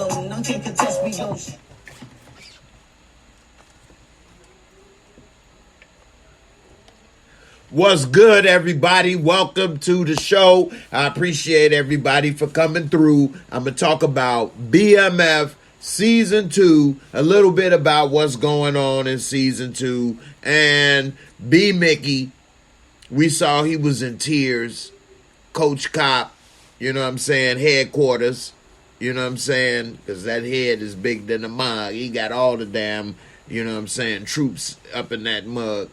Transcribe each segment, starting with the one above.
problem. None can contest we don't. What's good, everybody? Welcome to the show. I appreciate everybody for coming through. I'm going to talk about BMF Season 2, a little bit about what's going on in Season 2. And B. Mickey, we saw he was in tears. Coach Cop, you know what I'm saying, headquarters, you know what I'm saying, because that head is bigger than the mug. He got all the damn, you know what I'm saying, troops up in that mug.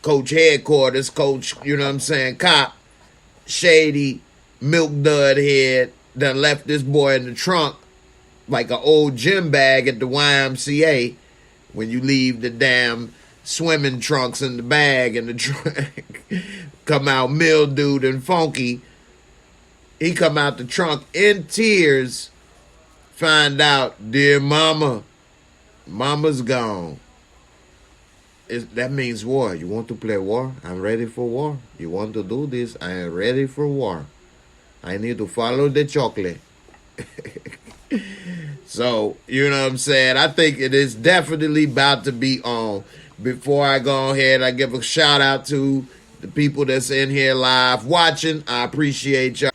Coach headquarters, Coach, you know what I'm saying, Cop, shady, milk dud head, done left this boy in the trunk like an old gym bag at the YMCA when you leave the damn swimming trunks in the bag and the trunk come out mildewed and funky. He come out the trunk in tears, find out, dear mama, mama's gone. That means war. You want to play war? I'm ready for war. You want to do this? I am ready for war. I need to follow the chocolate. So, you know what I'm saying? I think it is definitely about to be on. Before I go ahead, I give a shout out to the people that's in here live watching. I appreciate y'all.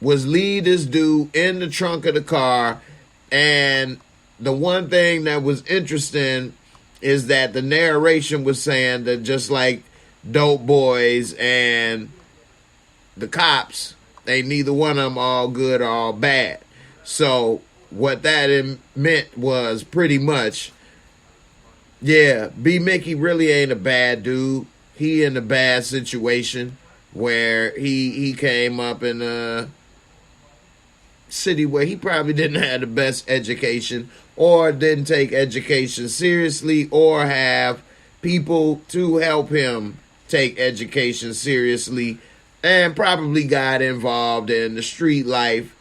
Was lead this dude in the trunk of the car. And the one thing that was interesting is that the narration was saying that just like Dope Boys and the cops, they neither one of them all good or all bad. So what that meant was pretty much, yeah, B. Mickey really ain't a bad dude. He in a bad situation where he came up in a city where he probably didn't have the best education or didn't take education seriously or have people to help him take education seriously, and probably got involved in the street life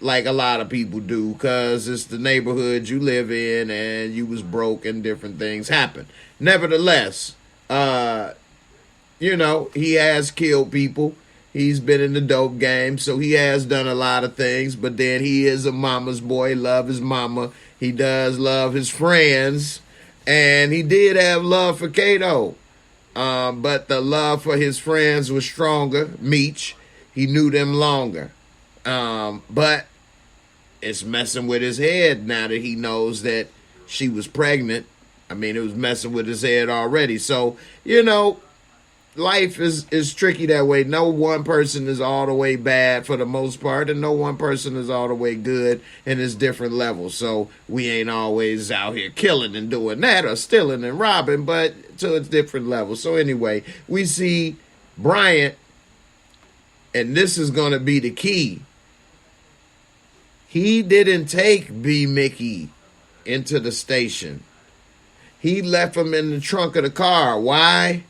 like a lot of people do, because it's the neighborhood you live in and you was broke and different things happen. Nevertheless, you know, he has killed people. He's been in the dope game, so he has done a lot of things, but then he is a mama's boy, love his mama. He does love his friends, and he did have love for Kato, but the love for his friends was stronger. Meech, he knew them longer, but it's messing with his head now that he knows that she was pregnant. I mean, it was messing with his head already, so, you know, life is tricky that way. No one person is all the way bad for the most part, and no one person is all the way good, and it's different levels. So we ain't always out here killing and doing that or stealing and robbing, but to a different level. So anyway, we see Bryant, and this is going to be the key. He didn't take B. Mickey into the station. He left him in the trunk of the car. Why?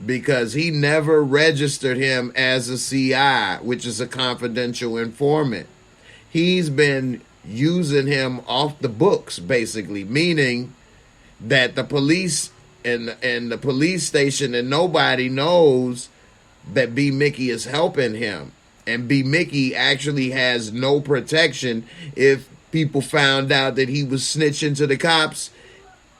Because he never registered him as a CI, which is a confidential informant. He's been using him off the books, basically, meaning that the police and the police station and nobody knows that B. Mickey is helping him. And B. Mickey actually has no protection if people found out that he was snitching to the cops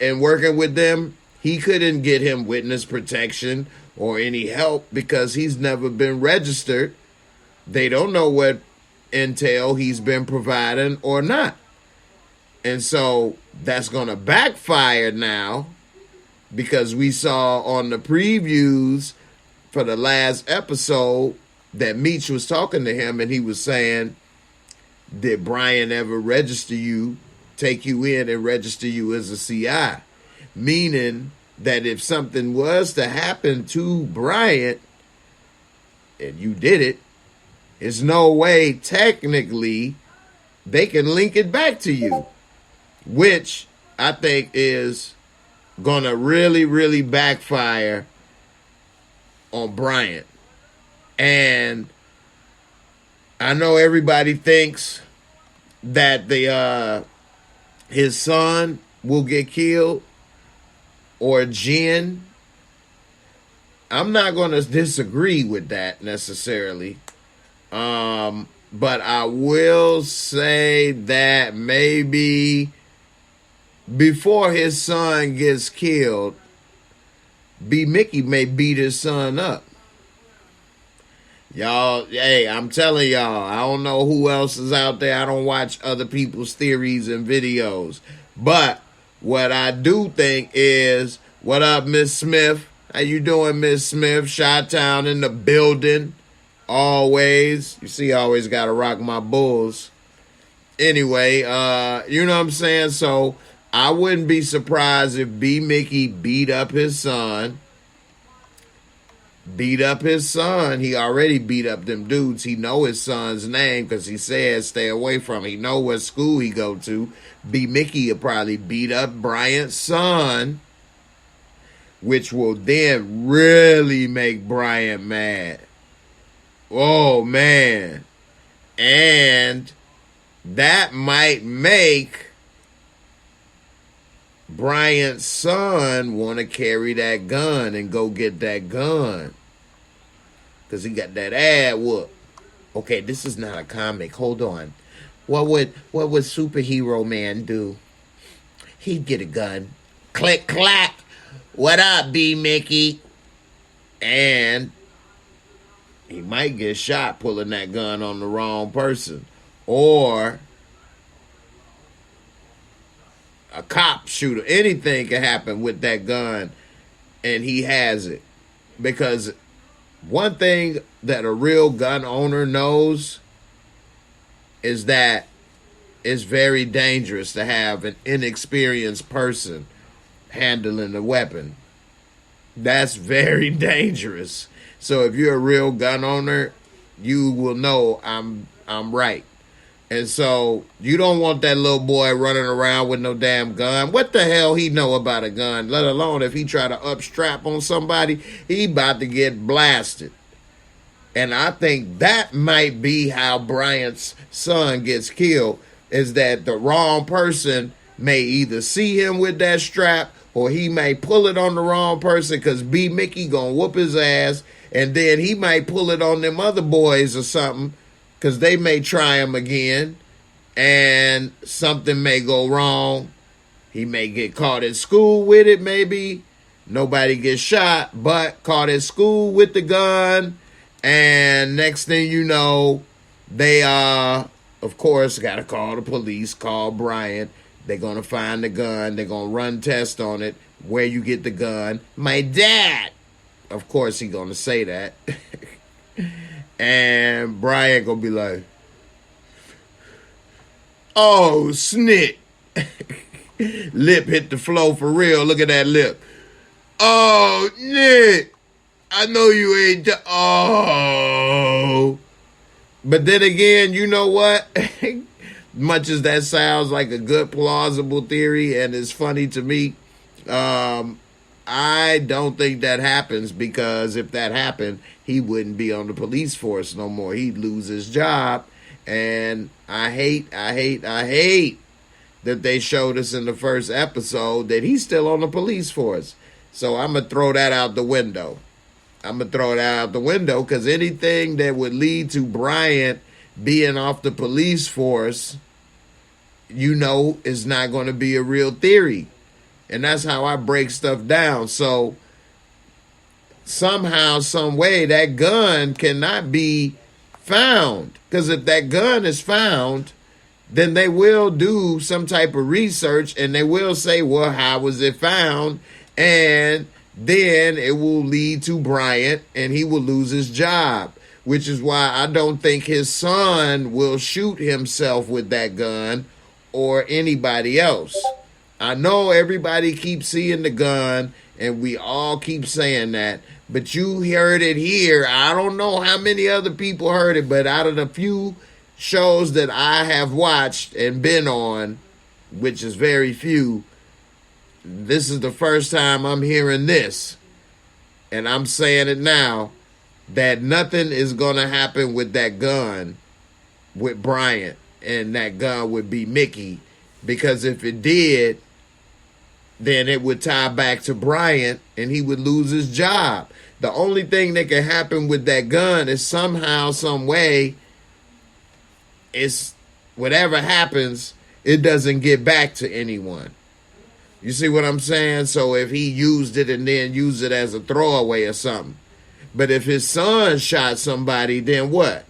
and working with them. He couldn't get him witness protection or any help because he's never been registered. They don't know what intel he's been providing or not. And so that's going to backfire now, because we saw on the previews for the last episode that Meech was talking to him and he was saying, did Bryant ever register you, take you in and register you as a CI? Meaning that if something was to happen to Bryant and you did it, there's no way technically they can link it back to you, which I think is going to really, really backfire on Bryant. And I know everybody thinks that his son will get killed, or Jen. I'm not going to disagree with that necessarily, But I will say that maybe before his son gets killed, B. Mickey may beat his son up. Y'all, hey, I'm telling y'all, I don't know who else is out there. I don't watch other people's theories and videos. But what I do think is, what up, Miss Smith? How you doing, Miss Smith? Chi-Town in the building. Always. You see, I always got to rock my Bulls. Anyway, you know what I'm saying? So I wouldn't be surprised if B. Mickey beat up his son. He already beat up them dudes. He know his son's name because he said stay away from him. He know what school he go to. B. Mickey will probably beat up Bryant's son, which will then really make Bryant mad. Oh, man. And that might make Bryant's son want to carry that gun and go get that gun. Because he got that ad whoop. Okay, this is not a comic. Hold on. What would Superhero Man do? He'd get a gun. Click, clack. What up, B. Mickey? And he might get shot pulling that gun on the wrong person. Or a cop shooter. Anything can happen with that gun, and he has it. Because one thing that a real gun owner knows is that it's very dangerous to have an inexperienced person handling a weapon. That's very dangerous. So if you're a real gun owner, you will know I'm right. And so you don't want that little boy running around with no damn gun. What the hell he know about a gun? Let alone if he try to upstrap on somebody, he about to get blasted. And I think that might be how Bryant's son gets killed, is that the wrong person may either see him with that strap or he may pull it on the wrong person because B. Mickey gonna whoop his ass. And then he might pull it on them other boys or something because they may try him again and something may go wrong. He may get caught at school with it, maybe. Nobody gets shot, but caught at school with the gun. And next thing you know, they, of course, got to call the police, call Bryant. They're going to find the gun. They're going to run tests on it. Where you get the gun? My dad. Of course he gonna say that. And Bryant gonna be like, oh, snit. Lip hit the floor for real. Look at that lip. Oh, Nick. I know you ain't. Oh. But then again, you know what? Much as that sounds like a good plausible theory and is funny to me, I don't think that happens, because if that happened, he wouldn't be on the police force no more. He'd lose his job. And I hate that they showed us in the first episode that he's still on the police force. So I'm going to throw that out the window. Because anything that would lead to Bryant being off the police force, you know, is not going to be a real theory. And that's how I break stuff down. So somehow, some way, that gun cannot be found. Because if that gun is found, then they will do some type of research and they will say, well, how was it found? And then it will lead to Bryant and he will lose his job, which is why I don't think his son will shoot himself with that gun or anybody else. I know everybody keeps seeing the gun, and we all keep saying that, but you heard it here. I don't know how many other people heard it, but out of the few shows that I have watched and been on, which is very few, this is the first time I'm hearing this, and I'm saying it now, that nothing is going to happen with that gun with Bryant, and that gun would be Mickey, because if it did, then it would tie back to Bryant and he would lose his job. The only thing that can happen with that gun is somehow, some way, it's whatever happens, it doesn't get back to anyone. You see what I'm saying? So if he used it and then used it as a throwaway or something. But if his son shot somebody, then what?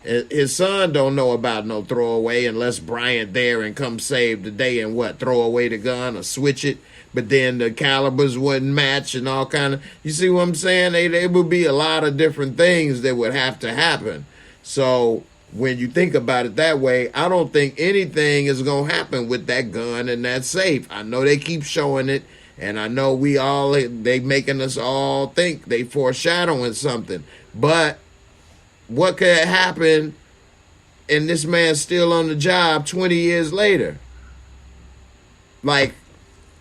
His son don't know about no throwaway unless Bryant there and come save the day and what? Throw away the gun or switch it. But then the calibers wouldn't match and all kind of... You see what I'm saying? There would be a lot of different things that would have to happen. So when you think about it that way, I don't think anything is going to happen with that gun and that safe. I know they keep showing it, and I know they making us all think they foreshadowing something. But what could happen and this man's still on the job 20 years later? Like,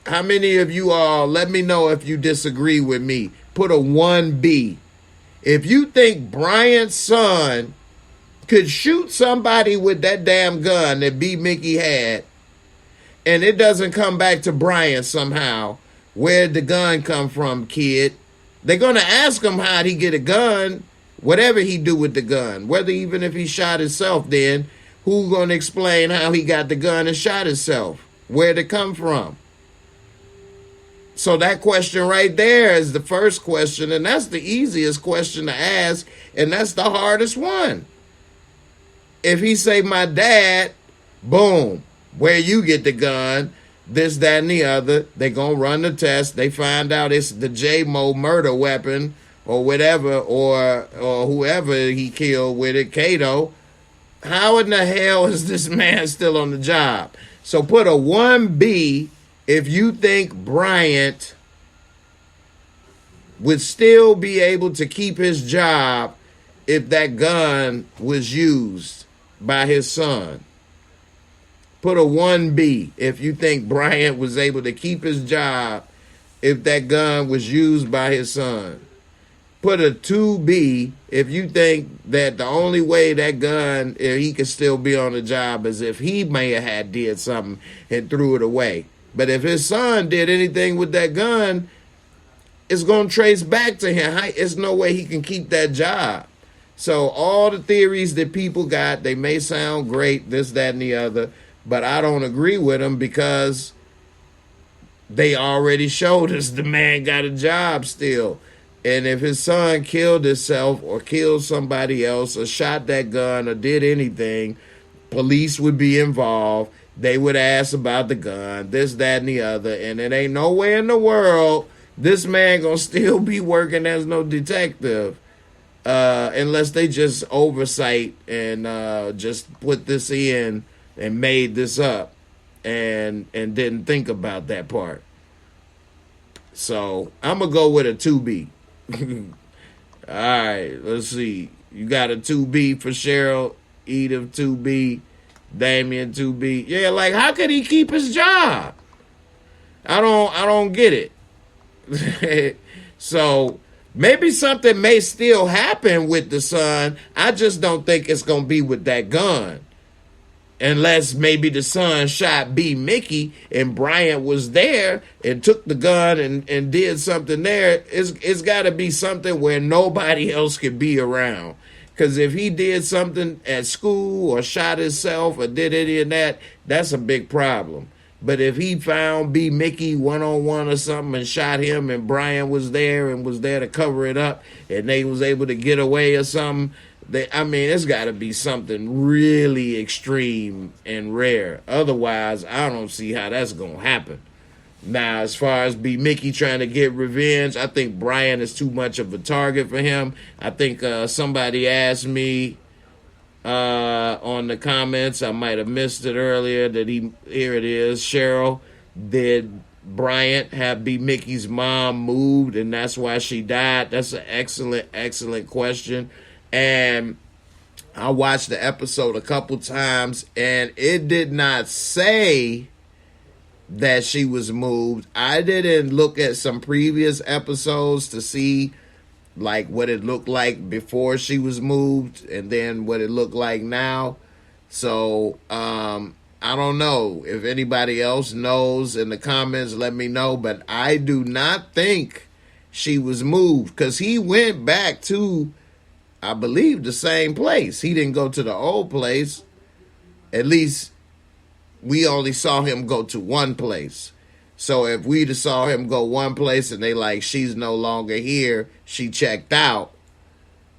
how many of you all, let me know if you disagree with me. Put a 1B. If you think Bryant's son could shoot somebody with that damn gun that B. Mickey had, and it doesn't come back to Bryant somehow, where'd the gun come from, kid? They're going to ask him how'd he get a gun, whatever he do with the gun. Whether even if he shot himself, then who's going to explain how he got the gun and shot himself? Where'd it come from? So that question right there is the first question, and that's the easiest question to ask, and that's the hardest one. If he say, my dad, boom, where you get the gun, this, that, and the other, they going to run the test. They find out it's the JAYMO murder weapon or whatever, or whoever he killed with it, Kato. How in the hell is this man still on the job? So put a 1B if you think Bryant would still be able to keep his job if that gun was used by his son. Put a 1B if you think Bryant was able to keep his job if that gun was used by his son. Put a 2B if you think that the only way that gun, if he could still be on the job, is if he may have had did something and threw it away. But if his son did anything with that gun, it's going to trace back to him. There's no way he can keep that job. So all the theories that people got, they may sound great, this, that, and the other, but I don't agree with them because they already showed us the man got a job still. And if his son killed himself or killed somebody else or shot that gun or did anything, police would be involved. They would ask about the gun, this, that, and the other. And it ain't nowhere in the world this man gonna still be working as no detective. Unless they just oversight and just put this in and made this up and didn't think about that part. So I'm going to go with a 2B. All right, let's see. You got a 2B for Cheryl, Edith 2B, Damien 2B. Yeah, like how could he keep his job? I don't get it. So maybe something may still happen with the son. I just don't think it's going to be with that gun. Unless maybe the son shot B. Mickey and Bryant was there and took the gun and did something there. It's got to be something where nobody else could be around. Because if he did something at school or shot himself or did any of that, that's a big problem. But if he found B. Mickey one-on-one or something and shot him and Bryant was there to cover it up and they was able to get away or something, it's got to be something really extreme and rare. Otherwise, I don't see how that's going to happen. Now, as far as B. Mickey trying to get revenge, I think Bryant is too much of a target for him. I think somebody asked me on the comments, I might have missed it earlier, here it is, Cheryl, did Bryant have B. Mickey's mom moved and that's why she died? That's an excellent question. And I watched the episode a couple times and it did not say that she was moved. I didn't look at some previous episodes to see like what it looked like before she was moved and then what it looked like now. So I don't know. If anybody else knows in the comments, let me know. But I do not think she was moved because he went back to, I believe, the same place. He didn't go to the old place. At least we only saw him go to one place. So if we'd have saw him go one place and they like, she's no longer here, she checked out,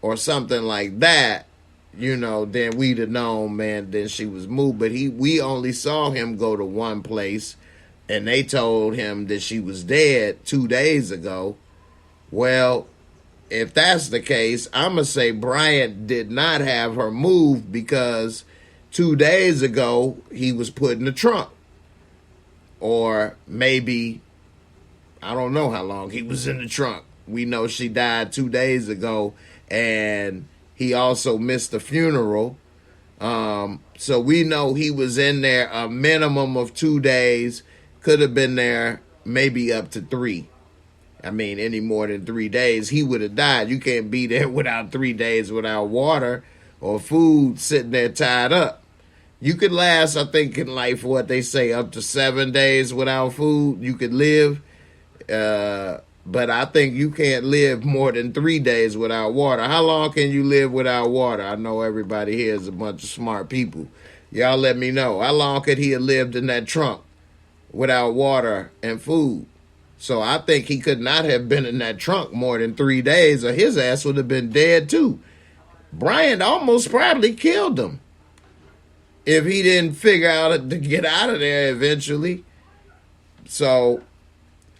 or something like that, then we'd have known, man, then she was moved. But we only saw him go to one place, and they told him that she was dead 2 days ago. Well, if that's the case, I'm going to say Bryant did not have her moved, because 2 days ago he was put in the trunk. Or maybe, I don't know how long he was in the trunk. We know she died 2 days ago, and he also missed the funeral. So we know he was in there a minimum of 2 days. Could have been there maybe up to 3. I mean, any more than 3 days, he would have died. You can't be there without 3 days without water or food, sitting there tied up. You could last, I think, in life, what they say, up to 7 days without food. You could live, but I think you can't live more than 3 days without water. How long can you live without water? I know everybody here is a bunch of smart people. Y'all let me know. How long could he have lived in that trunk without water and food? So I think he could not have been in that trunk more than 3 days, or his ass would have been dead too. Bryant almost probably killed him if he didn't figure out to get out of there eventually. So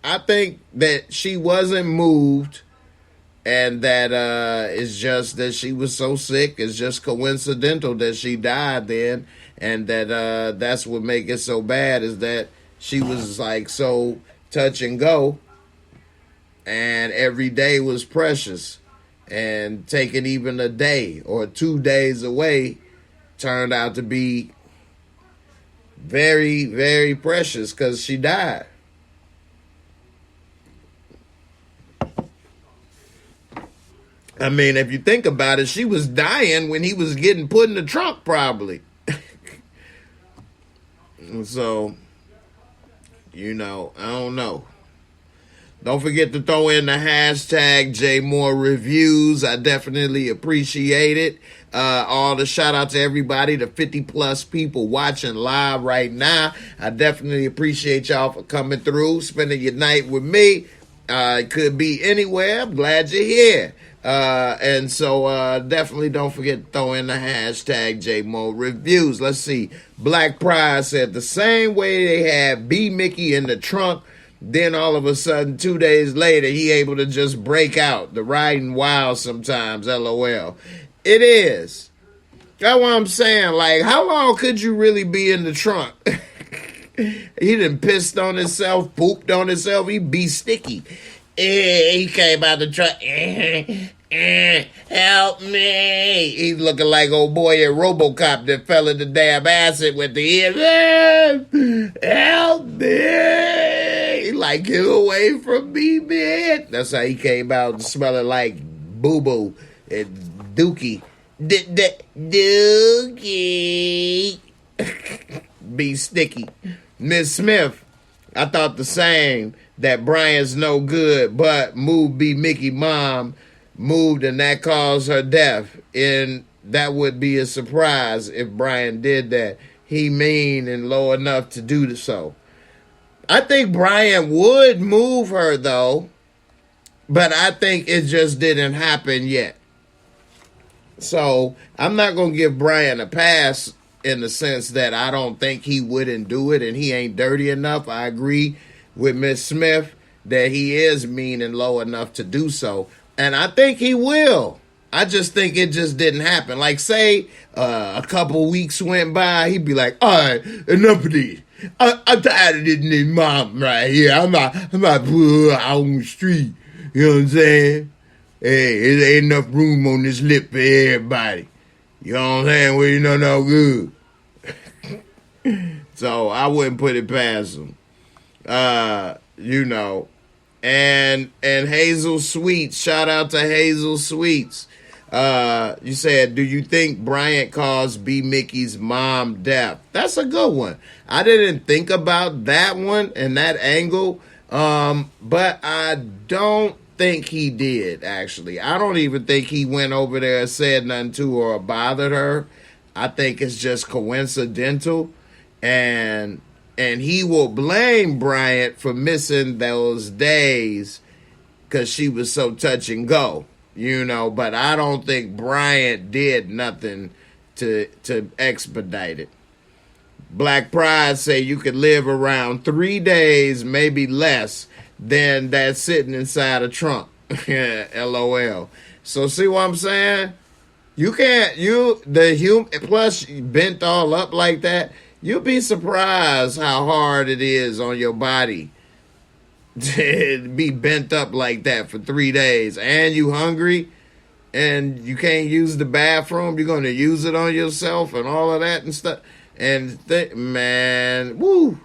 I think that she wasn't moved, and that it's just that she was so sick. It's just coincidental that she died then, and that that's what make it so bad, is that she was like so touch and go, and every day was precious, and taking even a day or 2 days away turned out to be very, very precious, because she died. I mean, if you think about it, she was dying when he was getting put in the trunk, probably. So, I don't know. Don't forget to throw in the hashtag JAYMOOREREVIEWS. I definitely appreciate it. All the shout out to everybody, the 50 plus people watching live right now. I definitely appreciate y'all for coming through, spending your night with me. It could be anywhere. I'm glad you're here. And so definitely don't forget to throw in the hashtag JAYMOOREREVIEWS. Let's see. Black Pride said the same way they had B. Mickey in the trunk, then all of a sudden 2 days later he able to just break out. The riding wild sometimes, LOL. It is. That's what I'm saying. Like, how long could you really be in the trunk? He done pissed on himself, pooped on himself. He be sticky. He came out the truck. Help me. He's looking like old boy at RoboCop that fell in the damn acid with the ear. Help me. Like, get away from me, man. That's how he came out smelling like boo-boo and dookie. Dookie. Be sticky. Miss Smith, I thought the same, that Bryant's no good, but moved B. Mickey mom moved, and that caused her death. And that would be a surprise if Bryant did that. He mean and low enough to do so. I think Bryant would move her, though, but I think it just didn't happen yet. So I'm not going to give Bryant a pass in the sense that I don't think he wouldn't do it and he ain't dirty enough. I agree with Miss Smith that he is mean and low enough to do so. And I think he will. I just think it just didn't happen. Like, say a couple weeks went by, he'd be like, all right, enough of this. I'm tired of this mom right here. I'm not put out on the street. You know what I'm saying? Hey, there ain't enough room on this lip for everybody. You know what I'm saying? Well, you know no good. So I wouldn't put it past him. And Hazel Sweets, shout out to Hazel Sweets. You said, do you think Bryant caused B. Mickey's mom death? That's a good one. I didn't think about that one and that angle, but I don't think he did, actually. I don't even think he went over there and said nothing to her or bothered her. I think it's just coincidental, and he will blame Bryant for missing those days because she was so touch and go, you know. But I don't think Bryant did nothing to expedite it. Black Pride say you could live around 3 days, maybe less, than that sitting inside a trunk. LOL. So see what I'm saying? You can't, plus bent all up like that, you'll be surprised how hard it is on your body to be bent up like that for 3 days. And you hungry and you can't use the bathroom. You're going to use it on yourself and all of that and stuff. And man, woo.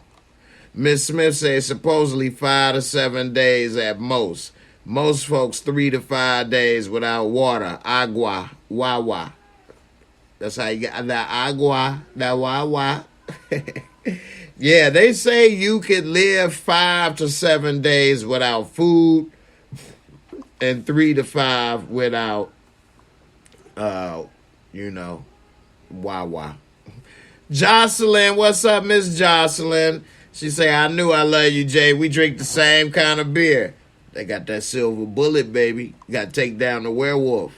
Miss Smith says supposedly 5 to 7 days at most. Most folks 3 to 5 days without water. Agua, wawa. That's how you get that agua, that wawa. Yeah, they say you could live 5 to 7 days without food and 3 to 5 without, wawa. Jocelyn, what's up, Miss Jocelyn? She say, I knew I love you, Jay. We drink the same kind of beer. They got that silver bullet, baby. You got to take down the werewolf.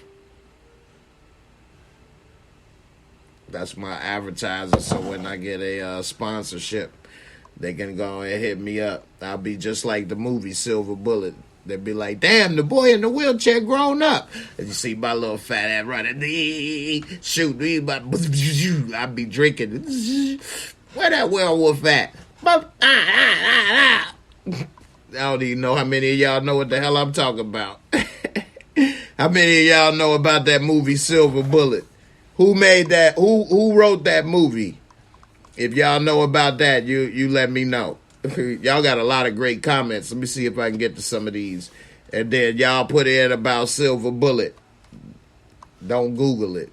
That's my advertiser, so when I get a sponsorship, they can go and hit me up. I'll be just like the movie Silver Bullet. They'll be like, damn, the boy in the wheelchair grown up. And you see my little fat ass running. Shoot, I'll be drinking. Where that werewolf at? I don't even know how many of y'all know what the hell I'm talking about. How many of y'all know about that movie Silver Bullet? Who made that? Who wrote that movie? If y'all know about that, you let me know. Y'all got a lot of great comments. Let me see if I can get to some of these. And then y'all put in about Silver Bullet. Don't Google it.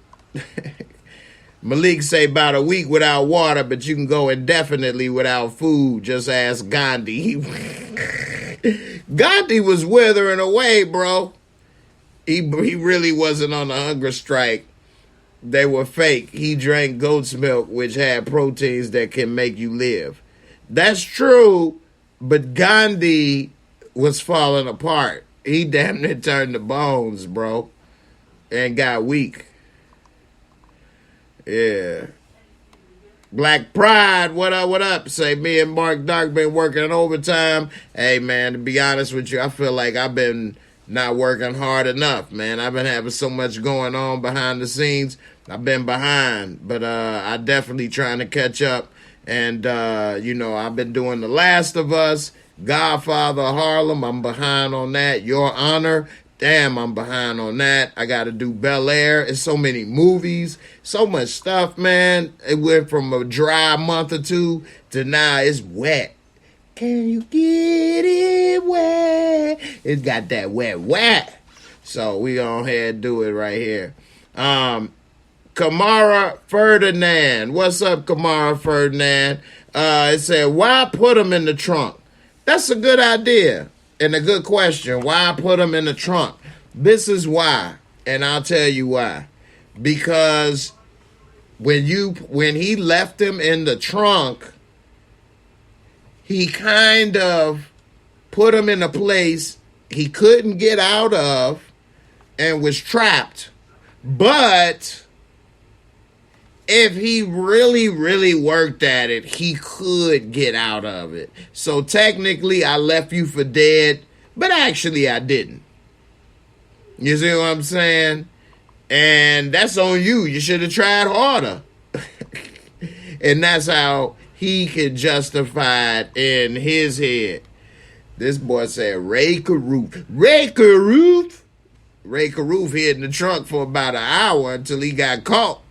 Malik say about a week without water, but you can go indefinitely without food. Just ask Gandhi. Gandhi was withering away, bro. He really wasn't on a hunger strike. They were fake. He drank goat's milk, which had proteins that can make you live. That's true, but Gandhi was falling apart. He damn near turned to bones, bro, and got weak. Yeah. Black Pride, what up, what up? Say, me and Mark Dark been working overtime. Hey, man, to be honest with you, I feel like I've been not working hard enough, man. I've been having so much going on behind the scenes. I've been behind, but I definitely trying to catch up. And, I've been doing The Last of Us, Godfather Harlem. I'm behind on that. Your Honor. Damn, I'm behind on that. I got to do Bel Air. It's so many movies, so much stuff, man. It went from a dry month or two to now it's wet. Can you get it wet? It got that wet. So we go ahead and do it right here. Kamara Ferdinand. What's up, Kamara Ferdinand? It said, why put them in the trunk? That's a good idea and a good question. Why put them in the trunk? This is why, and I'll tell you why. Because when he left him in the trunk, he kind of put him in a place he couldn't get out of and was trapped. But if he really, really worked at it, he could get out of it. So technically, I left you for dead, but actually I didn't. You see what I'm saying? And that's on you. You should have tried harder. And that's how he could justify it in his head. This boy said, Ray Caruth. Ray Caruth? Ray Caruth hid in the trunk for about an hour until he got caught.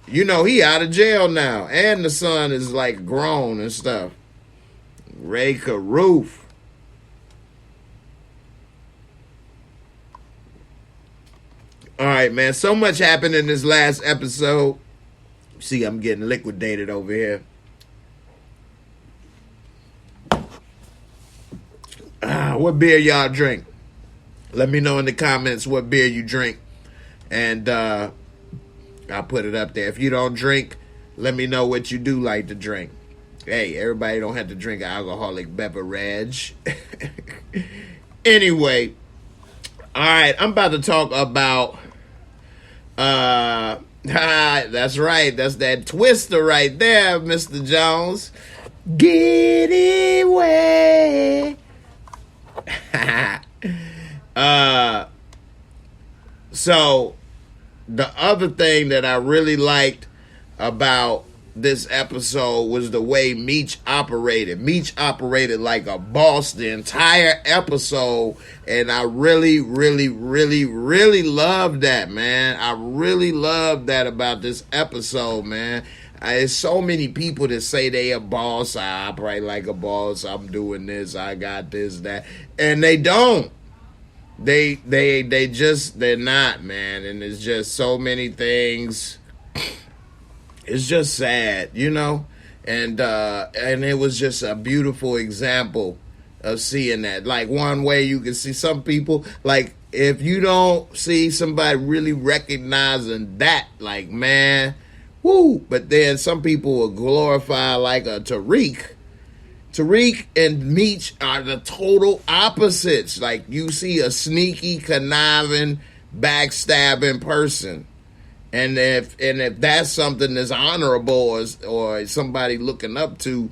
You know, he out of jail now. And the son is like grown and stuff. Ray Caruth. All right, man. So much happened in this last episode. See, I'm getting liquidated over here. What beer y'all drink? Let me know in the comments what beer you drink. And I put it up there. If you don't drink, let me know what you do like to drink. Hey, everybody don't have to drink an alcoholic beverage. Anyway, all right, I'm about to talk about that's right, that's that twister right there, Mr. Jones. Get away. So the other thing that I really liked about this episode was the way Meech operated. Meech operated like a boss the entire episode, and I really, really, really, really love that, man. I really love that about this episode, man. There's so many people that say they a boss. I operate like a boss. I'm doing this. I got this, that, and they don't. They're not, man. And it's just so many things. It's just sad, you know, and it was just a beautiful example of seeing that. Like, one way you can see some people, like, if you don't see somebody really recognizing that, like, man, woo. But then some people will glorify like a Tariq. Tariq and Meech are the total opposites. Like, you see a sneaky, conniving, backstabbing person. And if that's something that's honorable or somebody looking up to,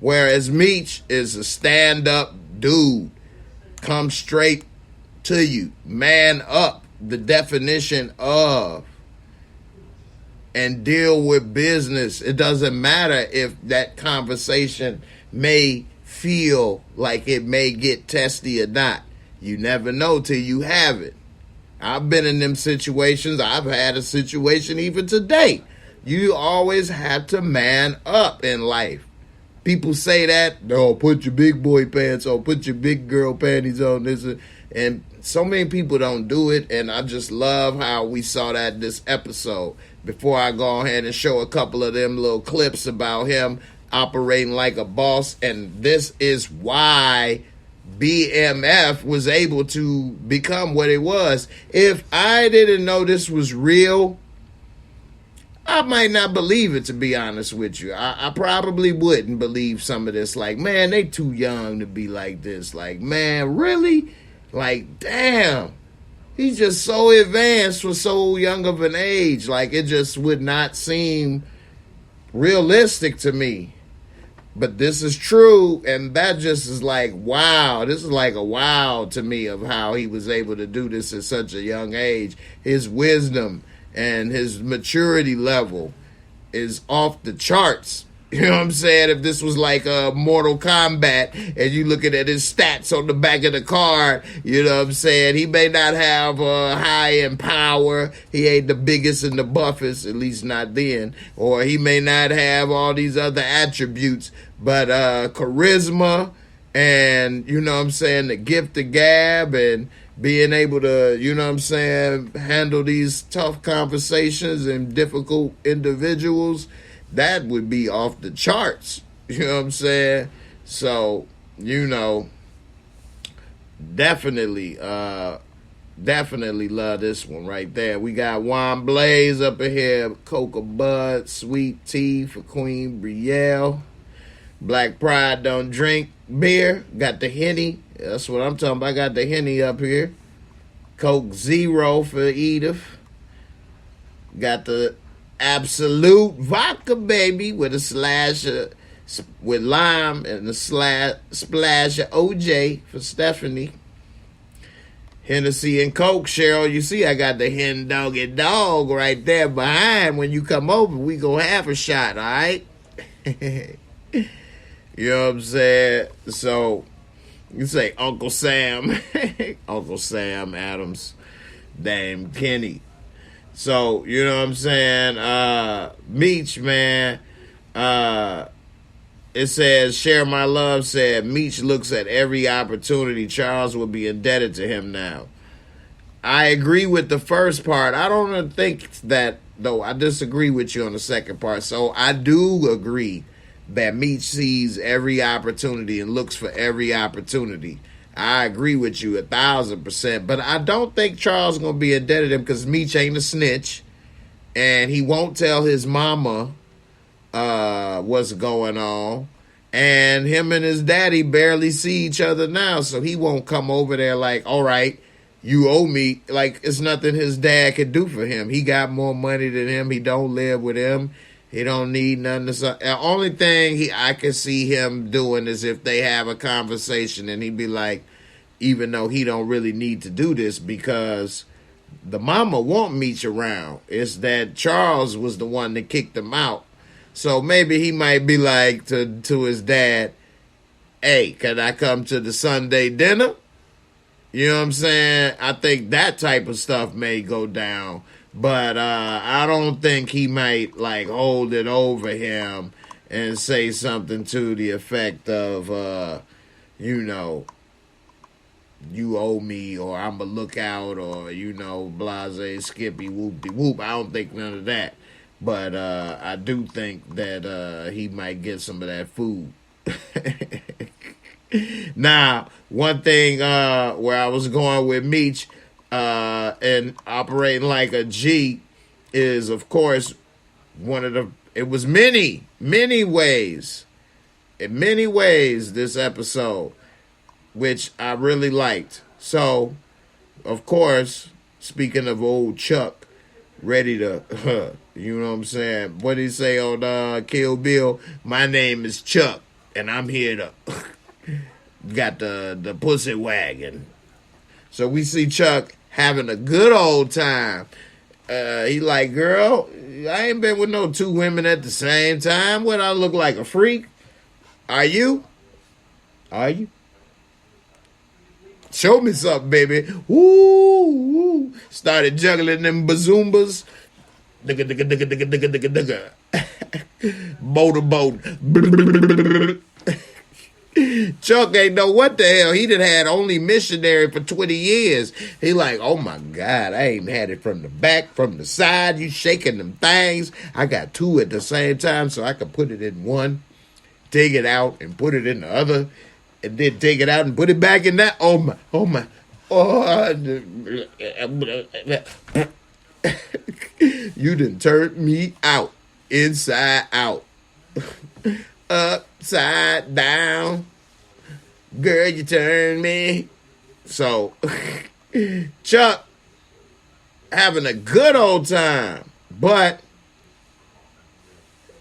whereas Meech is a stand-up dude, come straight to you, man up, the definition of, and deal with business. It doesn't matter if that conversation may feel like it may get testy or not. You never know till you have it. I've been in them situations. I've had a situation even today. You always have to man up in life. People say that, no, put your big boy pants on, put your big girl panties on, this, and so many people don't do it, and I just love how we saw that this episode. Before I go ahead and show a couple of them little clips about him operating like a boss, and this is why BMF was able to become what it was. If I didn't know this was real, I might not believe it, to be honest with you. I probably wouldn't believe some of this. Like, man, they too young to be like this. Like, man, really? Like, damn. He's just so advanced for so young of an age. Like, it just would not seem realistic to me. But this is true, and that just is like, wow. This is like a wow to me of how he was able to do this at such a young age. His wisdom and his maturity level is off the charts. You know what I'm saying? If this was like a Mortal Kombat and you looking at his stats on the back of the card, you know what I'm saying? He may not have high in power. He ain't the biggest and the buffest, at least not then. Or he may not have all these other attributes, but charisma and, you know what I'm saying, the gift of gab and being able to, you know what I'm saying, handle these tough conversations and difficult individuals, that would be off the charts. You know what I'm saying? So, you know, definitely love this one right there. We got Juan Blaze up in here, Coca Bud, Sweet Tea for Queen Brielle. Black Pride don't drink beer. Got the Henny. That's what I'm talking about. I got the Henny up here. Coke Zero for Edith. Got the Absolute Vodka, baby, with a slash with lime and a splash of OJ for Stephanie. Hennessy and Coke, Cheryl. You see, I got the hen doggy dog right there behind. When you come over, we gonna have a shot, all right? You know what I'm saying? So, you say Uncle Sam. Uncle Sam Adams. Dame Kenny. So, you know what I'm saying? Meech, man, it says, Share My Love said, Meech looks at every opportunity. Charles will be indebted to him now. I agree with the first part. I don't think that, though. I disagree with you on the second part. So, I do agree that Meech sees every opportunity and looks for every opportunity. I agree with you 1,000%. But I don't think Charles gonna be indebted to him because Meech ain't a snitch, and he won't tell his mama what's going on. And him and his daddy barely see each other now, so he won't come over there like, all right, you owe me. Like, it's nothing his dad could do for him. He got more money than him. He don't live with him. He don't need nothing. The only thing I can see him doing is if they have a conversation and he'd be like, even though he don't really need to do this because the mama won't meet you around. It's that Charles was the one that kicked him out. So maybe he might be like to his dad, hey, can I come to the Sunday dinner? You know what I'm saying? I think that type of stuff may go down. But I don't think he might like hold it over him and say something to the effect of, you owe me, or I'm a lookout, or, blase, skippy, whoop-de-whoop. I don't think none of that. But I do think that he might get some of that food. Now, one thing where I was going with Meech and operating like a G is, of course, it was many ways. In many ways, this episode, which I really liked. So, of course, speaking of old Chuck, ready to, you know what I'm saying? What did he say on Kill Bill? My name is Chuck, and I'm here to got the pussy wagon. So we see Chuck having a good old time. He like, girl, I ain't been with no two women at the same time. What, I look like a freak? Are you? Are you? Show me something, baby. Woo! Started juggling them bazoombas. Digga, digga, digga, digga, digga, digga, digga. Motorboat. Chuck ain't know what the hell. He done had only missionary for 20 years. He like, oh my God, I ain't had it from the back, from the side. You shaking them things. I got two at the same time so I could put it in one, take it out, and put it in the other. And then take it out and put it back in that. Oh my. You done turned me out. Inside out. Upside down. Girl, you turned me. So, Chuck having a good old time. But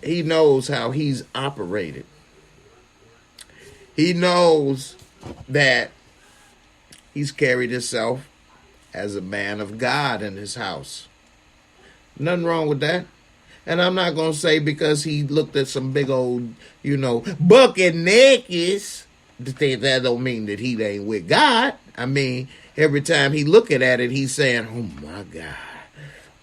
he knows how he's operated. He knows that he's carried himself as a man of God in his house. Nothing wrong with that. And I'm not going to say because he looked at some big old, bucket neckies, that don't mean that he ain't with God. I mean, every time he looking at it, he's saying, oh my God.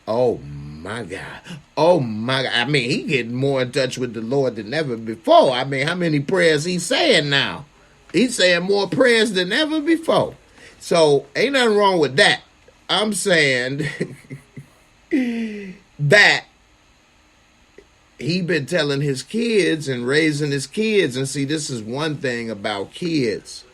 Oh my God. Oh my God. I mean, he getting more in touch with the Lord than ever before. I mean, how many prayers he's saying now? He's saying more prayers than ever before. So, ain't nothing wrong with that. I'm saying that he been telling his kids and raising his kids. And see, this is one thing about kids.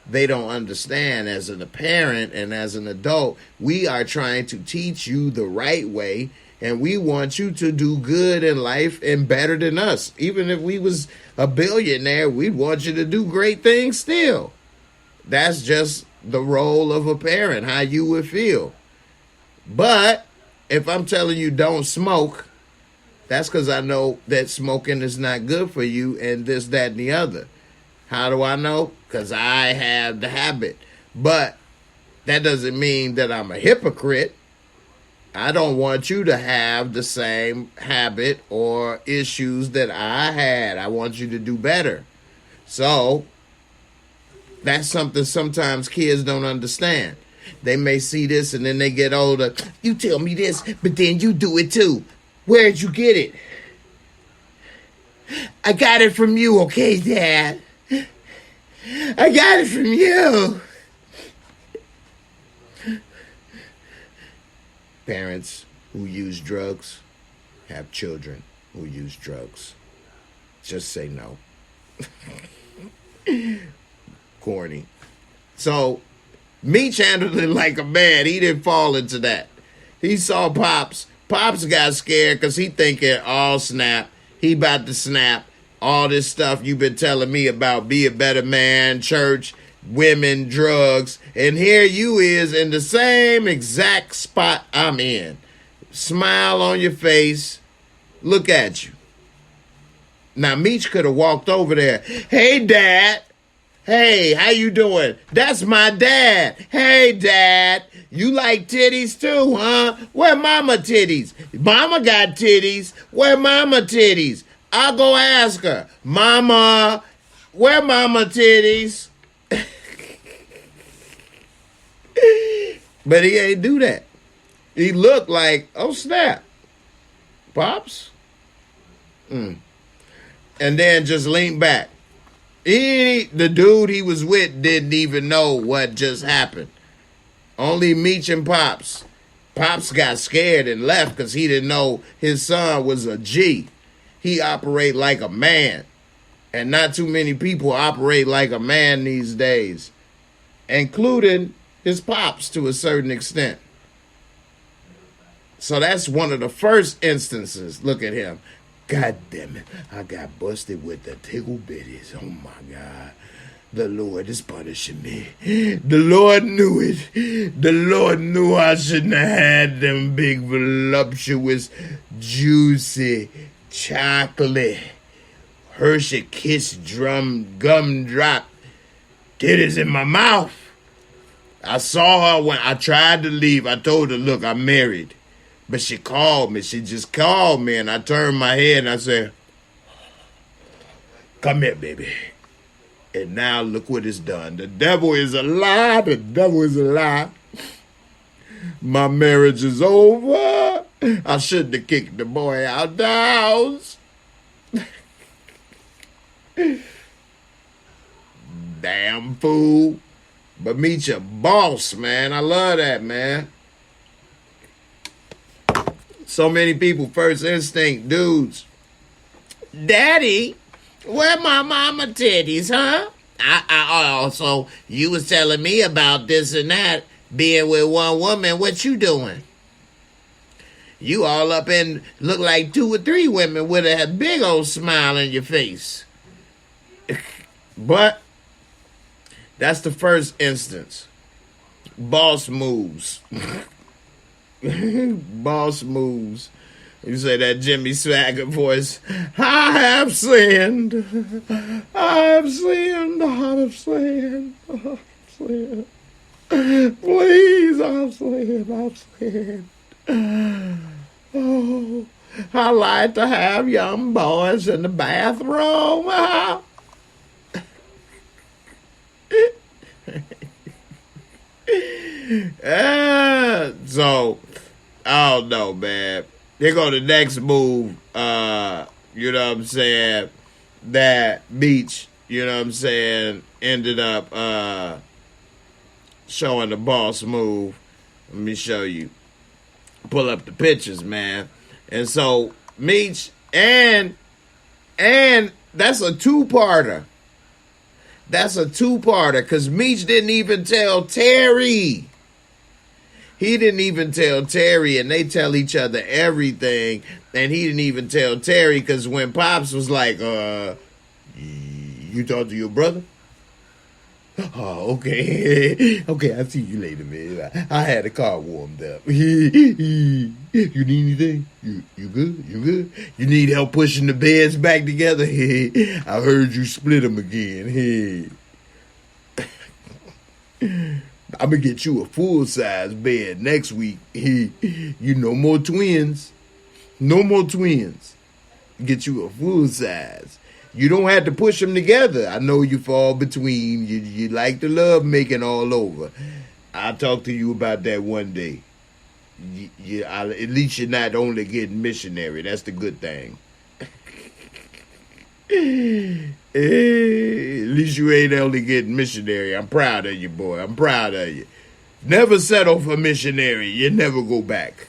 They don't understand as a parent and as an adult. We are trying to teach you the right way, and we want you to do good in life and better than us. Even if we was a billionaire, we'd want you to do great things still. That's just the role of a parent, how you would feel. But if I'm telling you don't smoke, that's because I know that smoking is not good for you and this, that, and the other. How do I know? Because I have the habit. But that doesn't mean that I'm a hypocrite. I don't want you to have the same habit or issues that I had. I want you to do better. So that's something sometimes kids don't understand. They may see this and then they get older. You tell me this, but then you do it too. Where'd you get it? I got it from you, okay, Dad? I got it from you. Parents who use drugs have children who use drugs. Just say no. corny. So Meech handled it like a man. He didn't fall into that. He saw Pops. Pops got scared because he thinking, oh, snap. He about to snap. All this stuff you've been telling me about, be a better man, church, women, drugs. And here you is in the same exact spot I'm in. Smile on your face. Look at you. Now, Meech could have walked over there. Hey, Dad. Hey, how you doing? That's my dad. Hey, Dad. You like titties too, huh? Where mama titties? Mama got titties. Where mama titties? I'll go ask her. Mama, where mama titties? But he ain't do that. He looked like, oh, snap. Pops? And then just leaned back. The dude he was with didn't even know what just happened. Only Meech and Pops. Pops got scared and left because he didn't know his son was a G. He operate like a man. And not too many people operate like a man these days. Including his pops to a certain extent. So that's one of the first instances. Look at him. God damn it. I got busted with the tickle bitties. Oh my God. The Lord is punishing me. The Lord knew it. The Lord knew I shouldn't have had them big, voluptuous, juicy, chocolate, Hershey Kiss gumdrop titties in my mouth. I saw her when I tried to leave. I told her, look, I'm married. But she called me. She just called me, and I turned my head and I said, come here, baby. And now look what it's done. The devil is a lie. The devil is a lie. My marriage is over. I shouldn't have kicked the boy out the house. Damn fool. But meet your boss, man. I love that, man. So many people, first instinct, dudes. Daddy, where my mama titties, huh? I also, you was telling me about this and that, being with one woman. What you doing? You all up in, look like 2 or 3 women with a big old smile on your face. But that's the first instance. Boss moves. Boss moves. You say that Jimmy Swaggart voice. I have sinned. I have sinned. I have sinned. I have sinned. Please, I've sinned. I've sinned. Oh, I like to have young boys in the bathroom. So, I don't know, man. Here go the next move, you know what I'm saying, that Beach, you know what I'm saying, ended up showing the boss move. Let me show you. Pull up the pictures, man. And so, Meech, and that's a two-parter. That's a two-parter, because Meech didn't even tell Terry. He didn't even tell Terry, and they tell each other everything, and he didn't even tell Terry, because when Pops was like, you talk to your brother? Oh, okay. Okay, I'll see you later, man. I had the car warmed up. You need anything? You good? You good? You need help pushing the beds back together? I heard you split them again. I'm going to get you a full-size bed next week. You no more twins. No more twins. Get you a full-size. You don't have to push them together. I know you fall between. You like the love making all over. I'll talk to you about that one day. At least you're not only getting missionary. That's the good thing. At least you ain't only getting missionary. I'm proud of you, boy. I'm proud of you. Never settle for missionary. You never go back.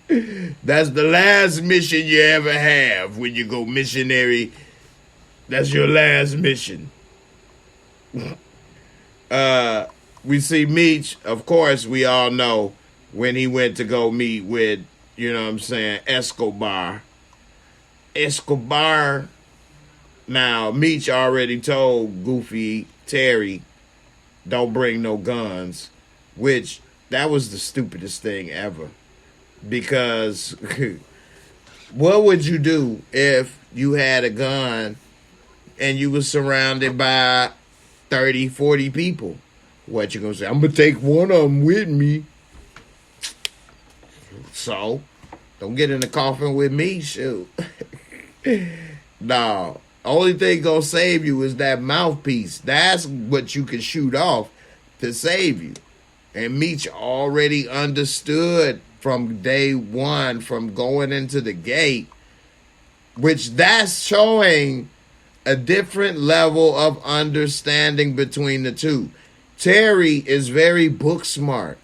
That's the last mission you ever have when you go missionary. That's your last mission. We see Meech, of course, we all know when he went to go meet with, you know what I'm saying, Escobar. Now, Meech already told Goofy Terry, don't bring no guns, which that was the stupidest thing ever. Because what would you do if you had a gun and you were surrounded by 30, 40 people? What you gonna say? I'm gonna take one of them with me. So, don't get in the coffin with me, shoot. No. Only thing gonna save you is that mouthpiece. That's what you can shoot off to save you. And Meech already understood from day one, from going into the gate, which that's showing a different level of understanding between the two. Terry is very book smart.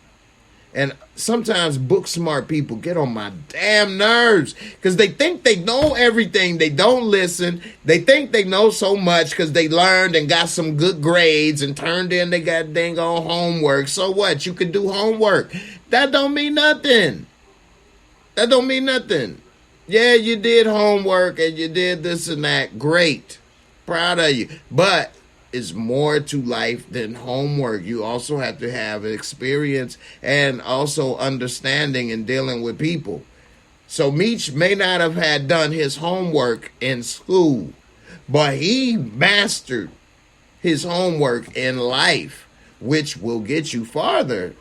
And sometimes book smart people get on my damn nerves because they think they know everything. They don't listen. They think they know so much because they learned and got some good grades and turned in they got dang on homework. So what? You can do homework. That don't mean nothing. That don't mean nothing. Yeah, you did homework and you did this and that. Great. Proud of you. But is more to life than homework. You also have to have experience and also understanding and dealing with people. So Meech may not have had done his homework in school, but he mastered his homework in life, which will get you farther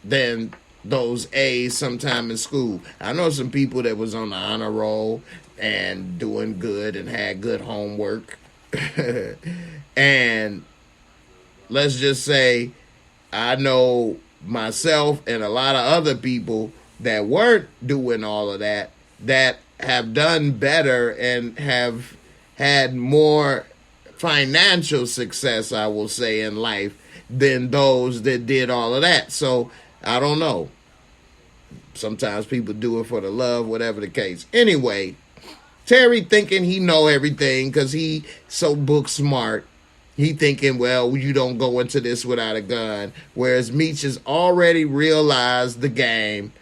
than those A's sometime in school. I know some people that was on the honor roll and doing good and had good homework. And let's just say I know myself and a lot of other people that weren't doing all of that have done better and have had more financial success, I will say, in life than those that did all of that. So I don't know. Sometimes people do it for the love, whatever the case. Anyway, Terry thinking he know everything because he so book smart. He thinking, well, you don't go into this without a gun. Whereas Meech has already realized the game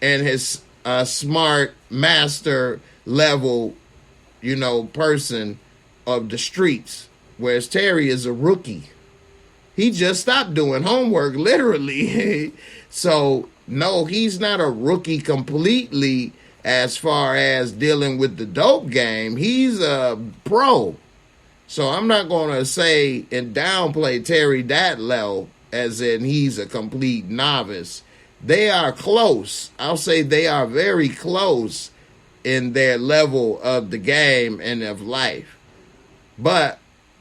and his smart master level, you know, person of the streets. Whereas Terry is a rookie. He just stopped doing homework, literally. So, no, he's not a rookie completely as far as dealing with the dope game. He's a pro. So I'm not going to say and downplay Terry that low as in he's a complete novice. They are close. I'll say they are very close in their level of the game and of life. But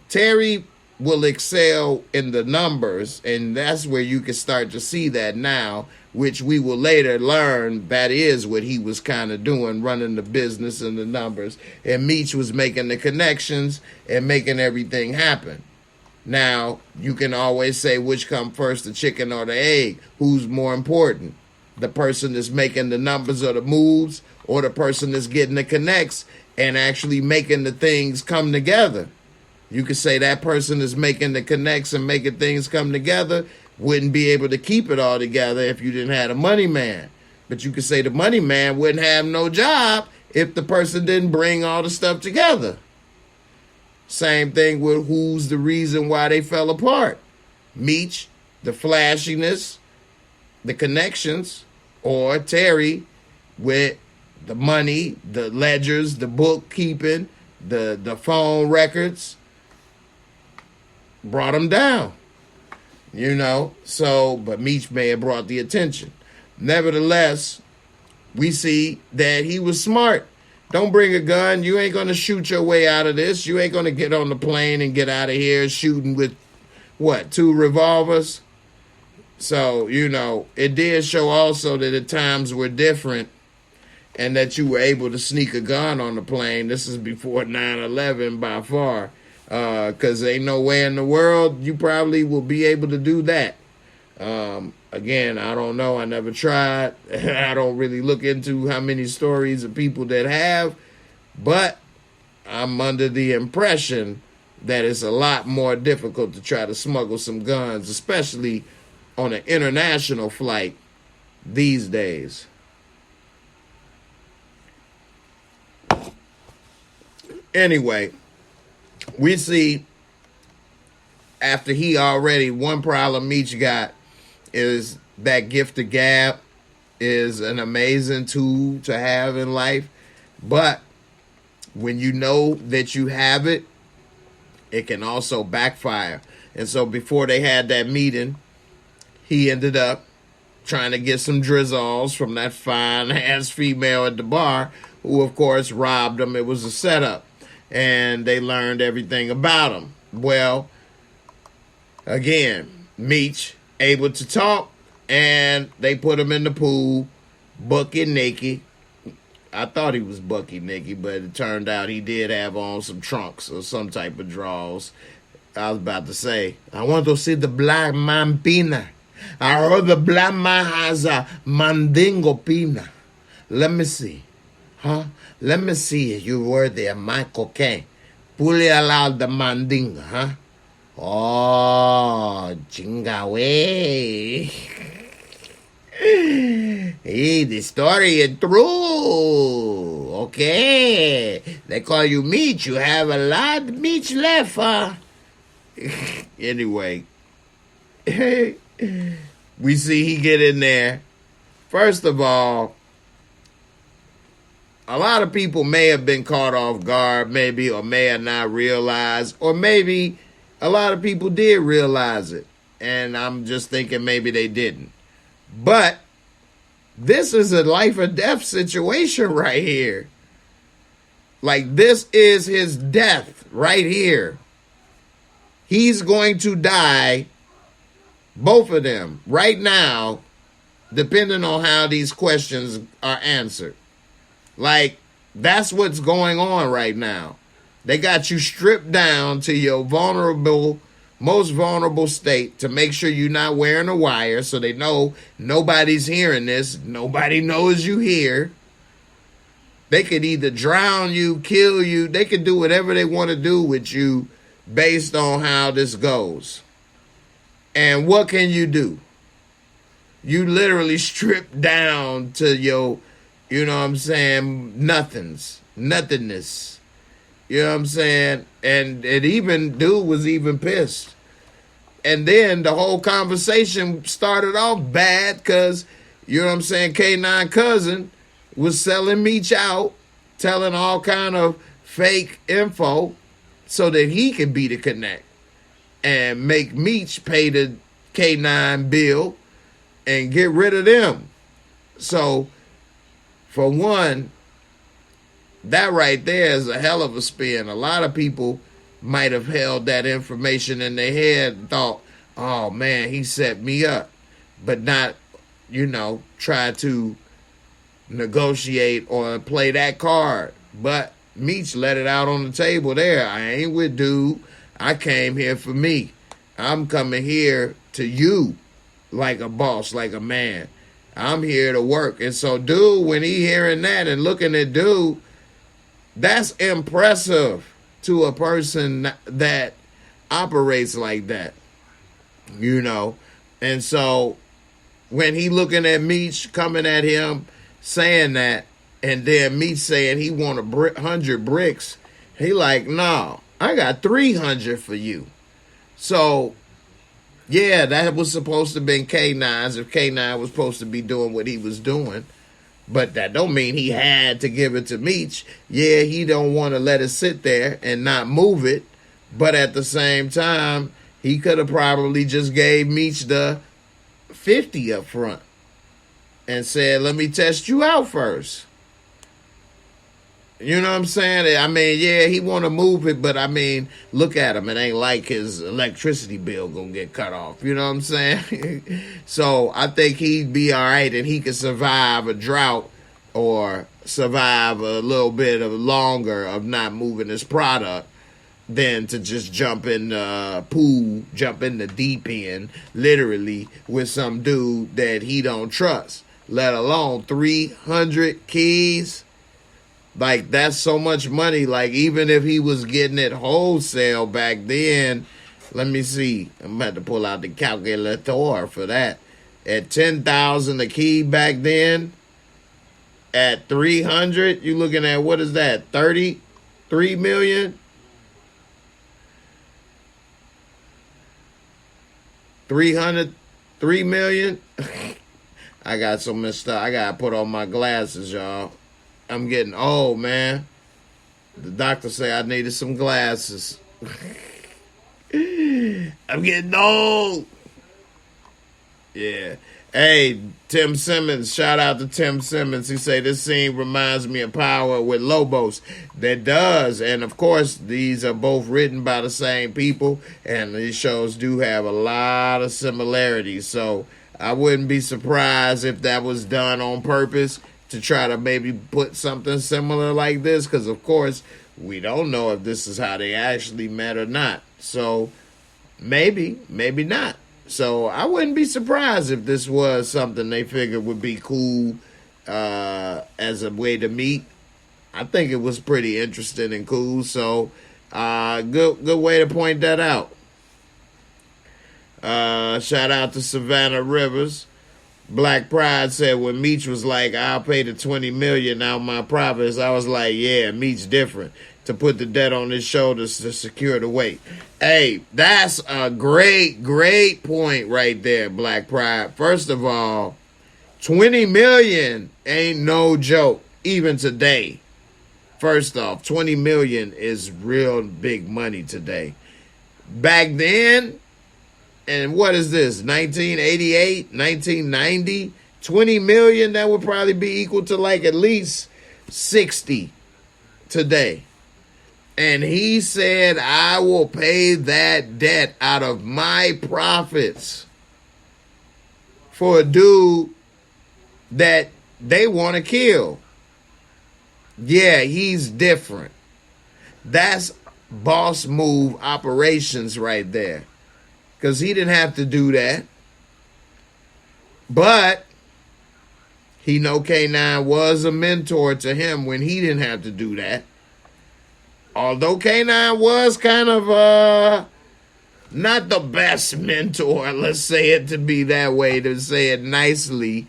Terry will excel in the numbers, and that's where you can start to see that now, which we will later learn that is what he was kind of doing, running the business and the numbers. And Meech was making the connections and making everything happen. Now, you can always say which come first, the chicken or the egg. Who's more important? The person that's making the numbers or the moves, or the person that's getting the connects and actually making the things come together? You could say that person is making the connects and making things come together wouldn't be able to keep it all together if you didn't have a money man. But you could say the money man wouldn't have no job if the person didn't bring all the stuff together. Same thing with who's the reason why they fell apart. Meech, the flashiness, the connections, or Terry with the money, the ledgers, the bookkeeping, the phone records, brought them down. You know, so, but Meech may have brought the attention. Nevertheless, we see that he was smart. Don't bring a gun. You ain't going to shoot your way out of this. You ain't going to get on the plane and get out of here shooting with, what, 2 revolvers? So, you know, it did show also that the times were different and that you were able to sneak a gun on the plane. This is before 9/11 by far. Because ain't no way in the world you probably will be able to do that. Again, I don't know. I never tried. I don't really look into how many stories of people that have. But I'm under the impression that it's a lot more difficult to try to smuggle some guns, especially on an international flight these days. Anyway, we see after he already, one problem Meech got is that gift of gab is an amazing tool to have in life. But when you know that you have it, it can also backfire. And so before they had that meeting, he ended up trying to get some drizzles from that fine-ass female at the bar, who, of course, robbed him. It was a setup. And they learned everything about him. Well, again, Meech able to talk, and they put him in the pool, bucket naked. I thought he was bucket naked, but it turned out he did have on some trunks or some type of drawers. I was about to say, I want to see the black man pina. I heard the black man has a mandingo pina. Let me see. Huh? Let me see if you were there, Michael K. Pull it out the mandingo, huh? Oh, chingawe. Hey, the story is true. Okay. They call you Meech. You have a lot of Meech left, huh? Anyway. We see he get in there. First of all, a lot of people may have been caught off guard, maybe, or may have not realized, or maybe a lot of people did realize it, and I'm just thinking maybe they didn't. But this is a life or death situation right here. Like, this is his death right here. He's going to die, both of them, right now, depending on how these questions are answered. Like, that's what's going on right now. They got you stripped down to your most vulnerable state to make sure you're not wearing a wire, so they know nobody's hearing this. Nobody knows you here. They could either drown you, kill you. They could do whatever they want to do with you based on how this goes. And what can you do? You literally stripped down to your, you know what I'm saying, nothingness. You know what I'm saying? And dude was even pissed. And then the whole conversation started off bad because, you know what I'm saying, K9 cousin was selling Meech out, telling all kind of fake info so that he could be the connect and make Meech pay the K9 bill and get rid of them. So, for one, that right there is a hell of a spin. A lot of people might have held that information in their head and thought, oh man, he set me up, but not, try to negotiate or play that card. But Meech let it out on the table there. I ain't with dude. I came here for me. I'm coming here to you like a boss, like a man. I'm here to work. And so dude, when he hearing that and looking at dude, that's impressive to a person that operates like that, And so when he looking at Meech coming at him saying that, and then Meech saying he want 100 bricks, he like, no, I got 300 for you. So, yeah, that was supposed to have been K9's if K9 was supposed to be doing what he was doing. But that don't mean he had to give it to Meech. Yeah, he don't want to let it sit there and not move it. But at the same time, he could have probably just gave Meech the 50 up front and said, let me test you out first. You know what I'm saying? I mean, yeah, he want to move it, but I mean, look at him. It ain't like his electricity bill gonna get cut off. You know what I'm saying? So I think he'd be all right and he could survive a drought or survive a little bit of longer of not moving his product than to just jump in the pool, jump in the deep end, literally, with some dude that he don't trust, let alone 300 keys. Like, that's so much money. Like, even if he was getting it wholesale back then, let me see. I'm about to pull out the calculator for that. At 10,000 a key back then, at 300, you looking at, what is that, 33 million? 300, 3 million? I got so messed up. I gotta put on my glasses, y'all. I'm getting old, man. The doctor said I needed some glasses. I'm getting old. Yeah. Hey, Tim Simmons. Shout out to Tim Simmons. He said this scene reminds me of Power with Lobos. That does. And, of course, these are both written by the same people. And these shows do have a lot of similarities. So I wouldn't be surprised if that was done on purpose to try to maybe put something similar like this. Because, of course, we don't know if this is how they actually met or not. So maybe not. So I wouldn't be surprised if this was something they figured would be cool as a way to meet. I think it was pretty interesting and cool. So good way to point that out. Shout out to Savannah Rivers. Black Pride said when Meech was like, I'll pay the $20 million out my profits, I was like, yeah, Meech different. To put the debt on his shoulders to secure the weight. Hey, that's a great point right there, Black Pride. First of all, 20 million ain't no joke, even today. First off, 20 million is real big money today. Back then, and what is this, 1988, 1990? 20 million, that would probably be equal to like at least 60 today. And he said, I will pay that debt out of my profits for a dude that they want to kill. Yeah, he's different. That's boss move operations right there. Because he didn't have to do that. But he know K9 was a mentor to him when he didn't have to do that. Although K9 was kind of not the best mentor, let's say it to be that way, to say it nicely,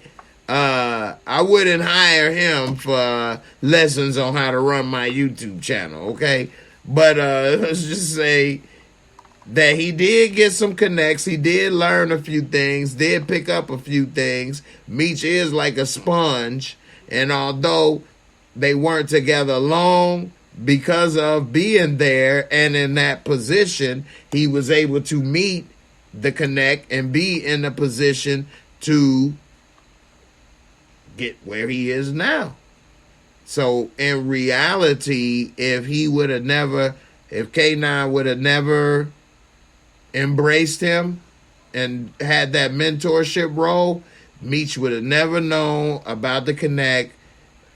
I wouldn't hire him for lessons on how to run my YouTube channel, okay? But let's just say that he did get some connects. He did learn a few things, did pick up a few things. Meech is like a sponge, and although they weren't together long, because of being there and in that position, he was able to meet the connect and be in a position to get where he is now. So in reality, if K9 would have never embraced him and had that mentorship role, Meech would have never known about the connect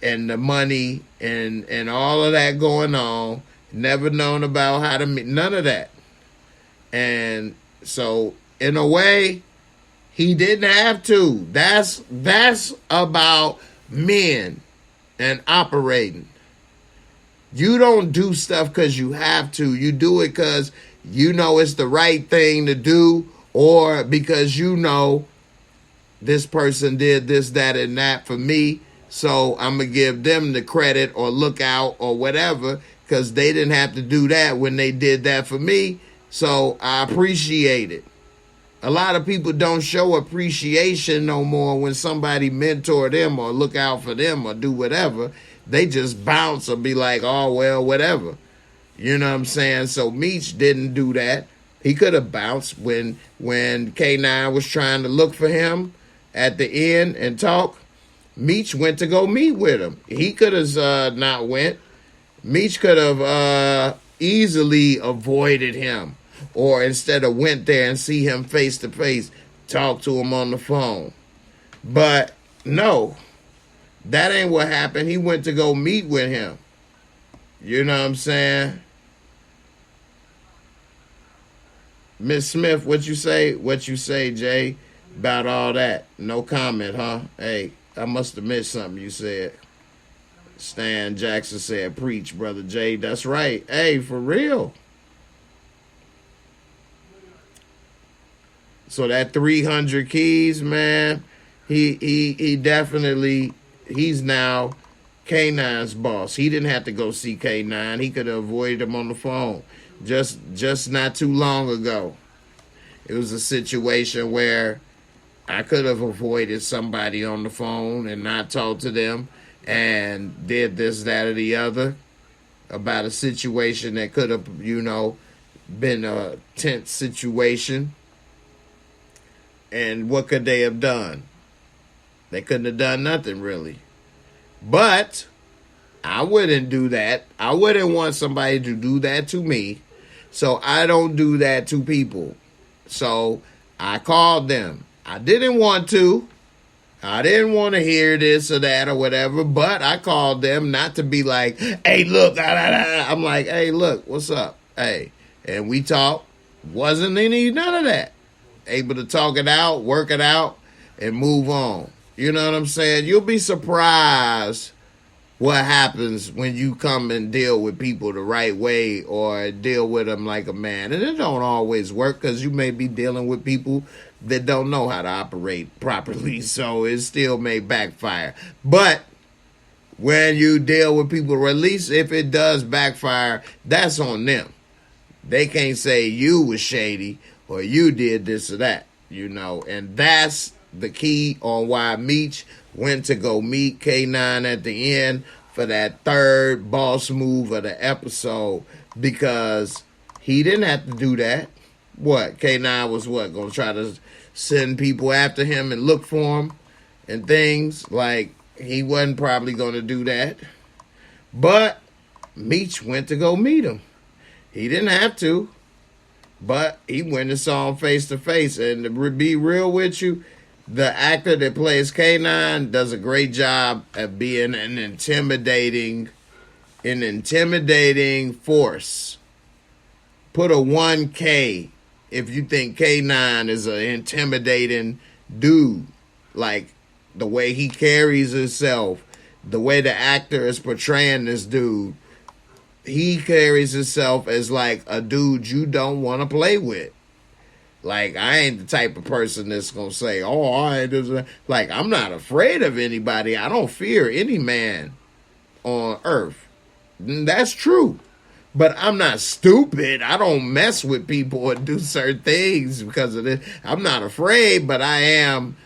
and the money and all of that going on. Never known about how to meet, none of that. And so in a way, he didn't have to. That's about men and operating. You don't do stuff because you have to. You do it because you know it's the right thing to do, or because you know this person did this, that, and that for me. So I'm going to give them the credit or look out or whatever, because they didn't have to do that when they did that for me. So I appreciate it. A lot of people don't show appreciation no more when somebody mentor them or look out for them or do whatever. They just bounce or be like, oh, well, whatever. You know what I'm saying? So Meech didn't do that. He could have bounced when K9 was trying to look for him at the end and talk. Meech went to go meet with him. He could have not went. Meech could have easily avoided him, or instead of went there and see him face to face, talk to him on the phone. But no, that ain't what happened. He went to go meet with him. You know what I'm saying? Miss Smith, what you say? What you say, Jay, about all that? No comment, huh? Hey, I must have missed something you said. Stan Jackson said, preach, Brother Jay. That's right. Hey, for real. So that 300 keys, man, he definitely, he's now K9's boss. He didn't have to go see K9. He could have avoided him on the phone just not too long ago. It was a situation where I could have avoided somebody on the phone and not talked to them and did this, that, or the other about a situation that could have, been a tense situation. And what could they have done? They couldn't have done nothing, really. But I wouldn't do that. I wouldn't want somebody to do that to me. So I don't do that to people. So I called them. I didn't want to. I didn't want to hear this or that or whatever. But I called them not to be like, hey, look. I'm like, hey, look, what's up? Hey. And we talked. Wasn't none of that. Able to talk it out, work it out, and move on. You know what I'm saying? You'll be surprised what happens when you come and deal with people the right way or deal with them like a man. And it don't always work because you may be dealing with people that don't know how to operate properly, so it still may backfire. But when you deal with people, or at least if it does backfire, that's on them. They can't say you was shady or you did this or that, and that's the key on why Meech went to go meet K9 at the end for that third boss move of the episode, because he didn't have to do that. What? K9 was what? Going to try to send people after him and look for him and things? Like, he wasn't probably going to do that. But Meech went to go meet him. He didn't have to. But he went and saw him face to face. And to be real with you, the actor that plays K9 does a great job at being an intimidating force. Put a 1K if you think K9 is an intimidating dude. Like the way he carries himself, the way the actor is portraying this dude. He carries himself as like a dude you don't want to play with. Like, I ain't the type of person that's going to say, oh, I ain't. Like, I'm not afraid of anybody. I don't fear any man on earth. That's true. But I'm not stupid. I don't mess with people or do certain things because of this. I'm not afraid, but I am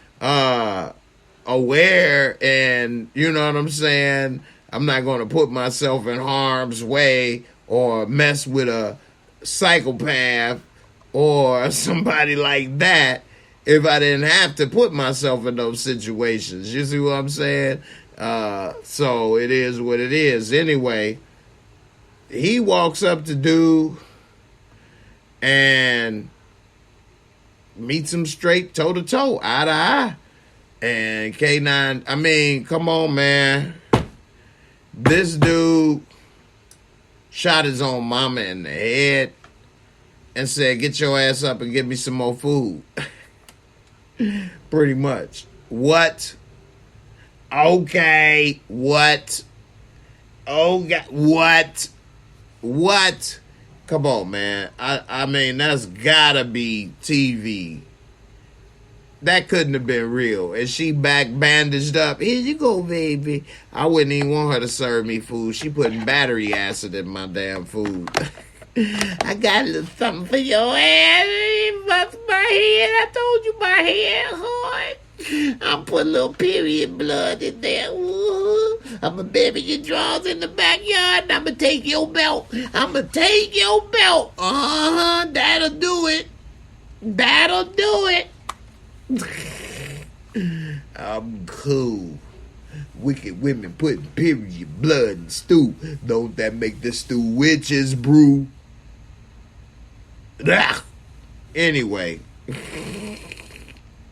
aware, and you know what I'm saying? I'm not going to put myself in harm's way or mess with a psychopath or somebody like that if I didn't have to put myself in those situations. You see what I'm saying? So it is what it is. Anyway, he walks up to dude and meets him straight toe to toe, eye to eye. And K9, I mean, come on, man. This dude shot his own mama in the head and said, get your ass up and give me some more food. Pretty much. What? Okay. What? Oh, God. What? What? Come on, man. I mean, that's gotta be TV. That couldn't have been real. And she back bandaged up. Here you go, baby. I wouldn't even want her to serve me food. She putting battery acid in my damn food. I got a little something for your ass. You bust my head. I told you my head hard. I'll put a little period blood in there. Ooh. I'm going to bury your drawers in the backyard, and I'm going to take your belt. I'm going to take your belt. Uh-huh. That'll do it. That'll do it. I'm cool. Wicked women putting period blood in stew. Don't that make the stew witches brew? Anyway.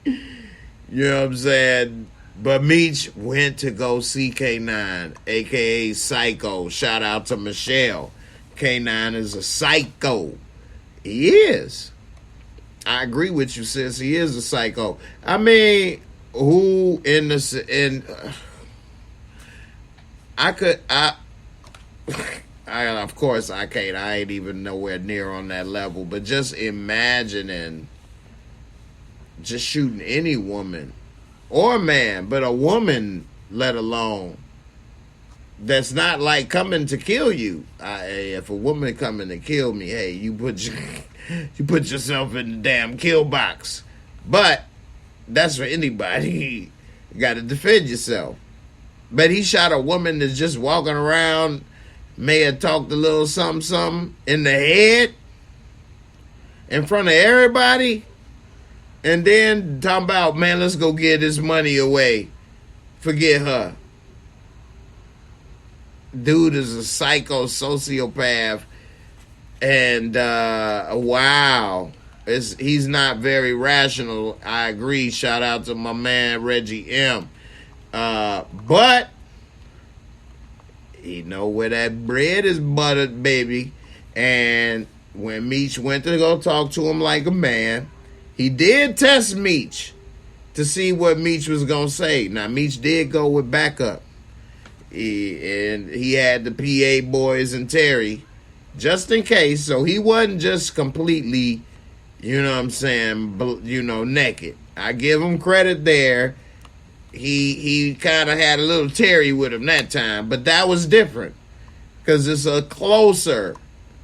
You know what I'm saying? But Meech went to go see K9, a.k.a. Psycho. Shout out to Michelle. K9 is a psycho. He is. I agree with you, sis. He is a psycho. I mean, who in the... Of course I can't. I ain't even nowhere near on that level. But just imagining just shooting any woman or man, but a woman, let alone, that's not like coming to kill you. If a woman coming to kill me, hey, you put yourself in the damn kill box. But that's for anybody. You got to defend yourself. But he shot a woman that's just walking around, may have talked a little something in the head in front of everybody, and then talking about, man, let's go get this money away. Forget her. Dude is a psycho sociopath, and wow, he's not very rational. I agree. Shout out to my man Reggie M. But he know where that bread is buttered, baby. And when Meech went to go talk to him like a man, he did test Meech to see what Meech was gonna say. Now Meech did go with backup. He had the PA boys and Terry just in case, so he wasn't just completely, you know what I'm saying, naked. I give him credit there. He kind of had a little Terry with him that time, but that was different because it's a closer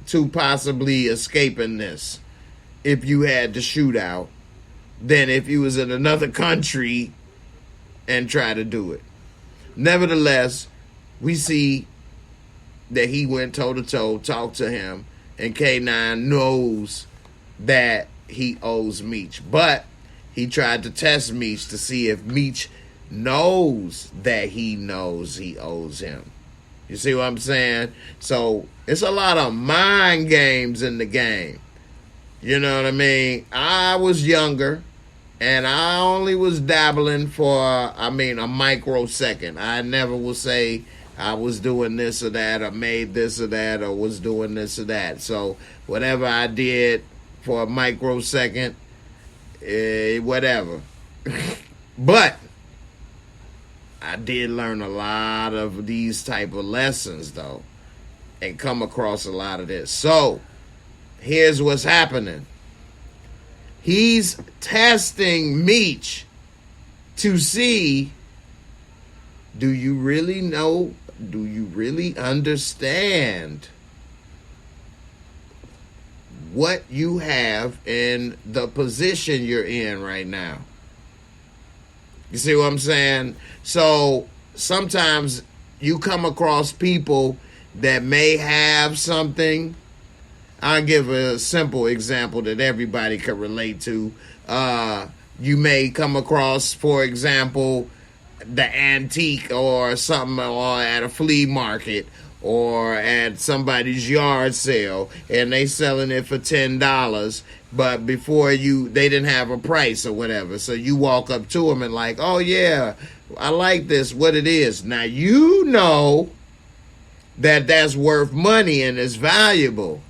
to possibly escaping this if you had to shoot out than if you was in another country and try to do it. Nevertheless, we see that he went toe-to-toe, talked to him, and K9 knows that he owes Meech. But he tried to test Meech to see if Meech knows that he knows he owes him. You see what I'm saying? So it's a lot of mind games in the game. You know what I mean? I was younger, and I only was dabbling for, a microsecond. I never will say I was doing this or that, or made this or that, or was doing this or that. So whatever I did for a microsecond, whatever. But I did learn a lot of these type of lessons, though, and come across a lot of this. So here's what's happening. He's testing Meech to see, do you really know? Do you really understand what you have in the position you're in right now? You see what I'm saying? So sometimes you come across people that may have something. I'll give a simple example that everybody can relate to. You may come across, for example, the antique or something, or at a flea market or at somebody's yard sale, and they selling it for $10, but before they didn't have a price or whatever. So you walk up to them and like, oh yeah, I like this, what it is. Now you know that that's worth money and it's valuable,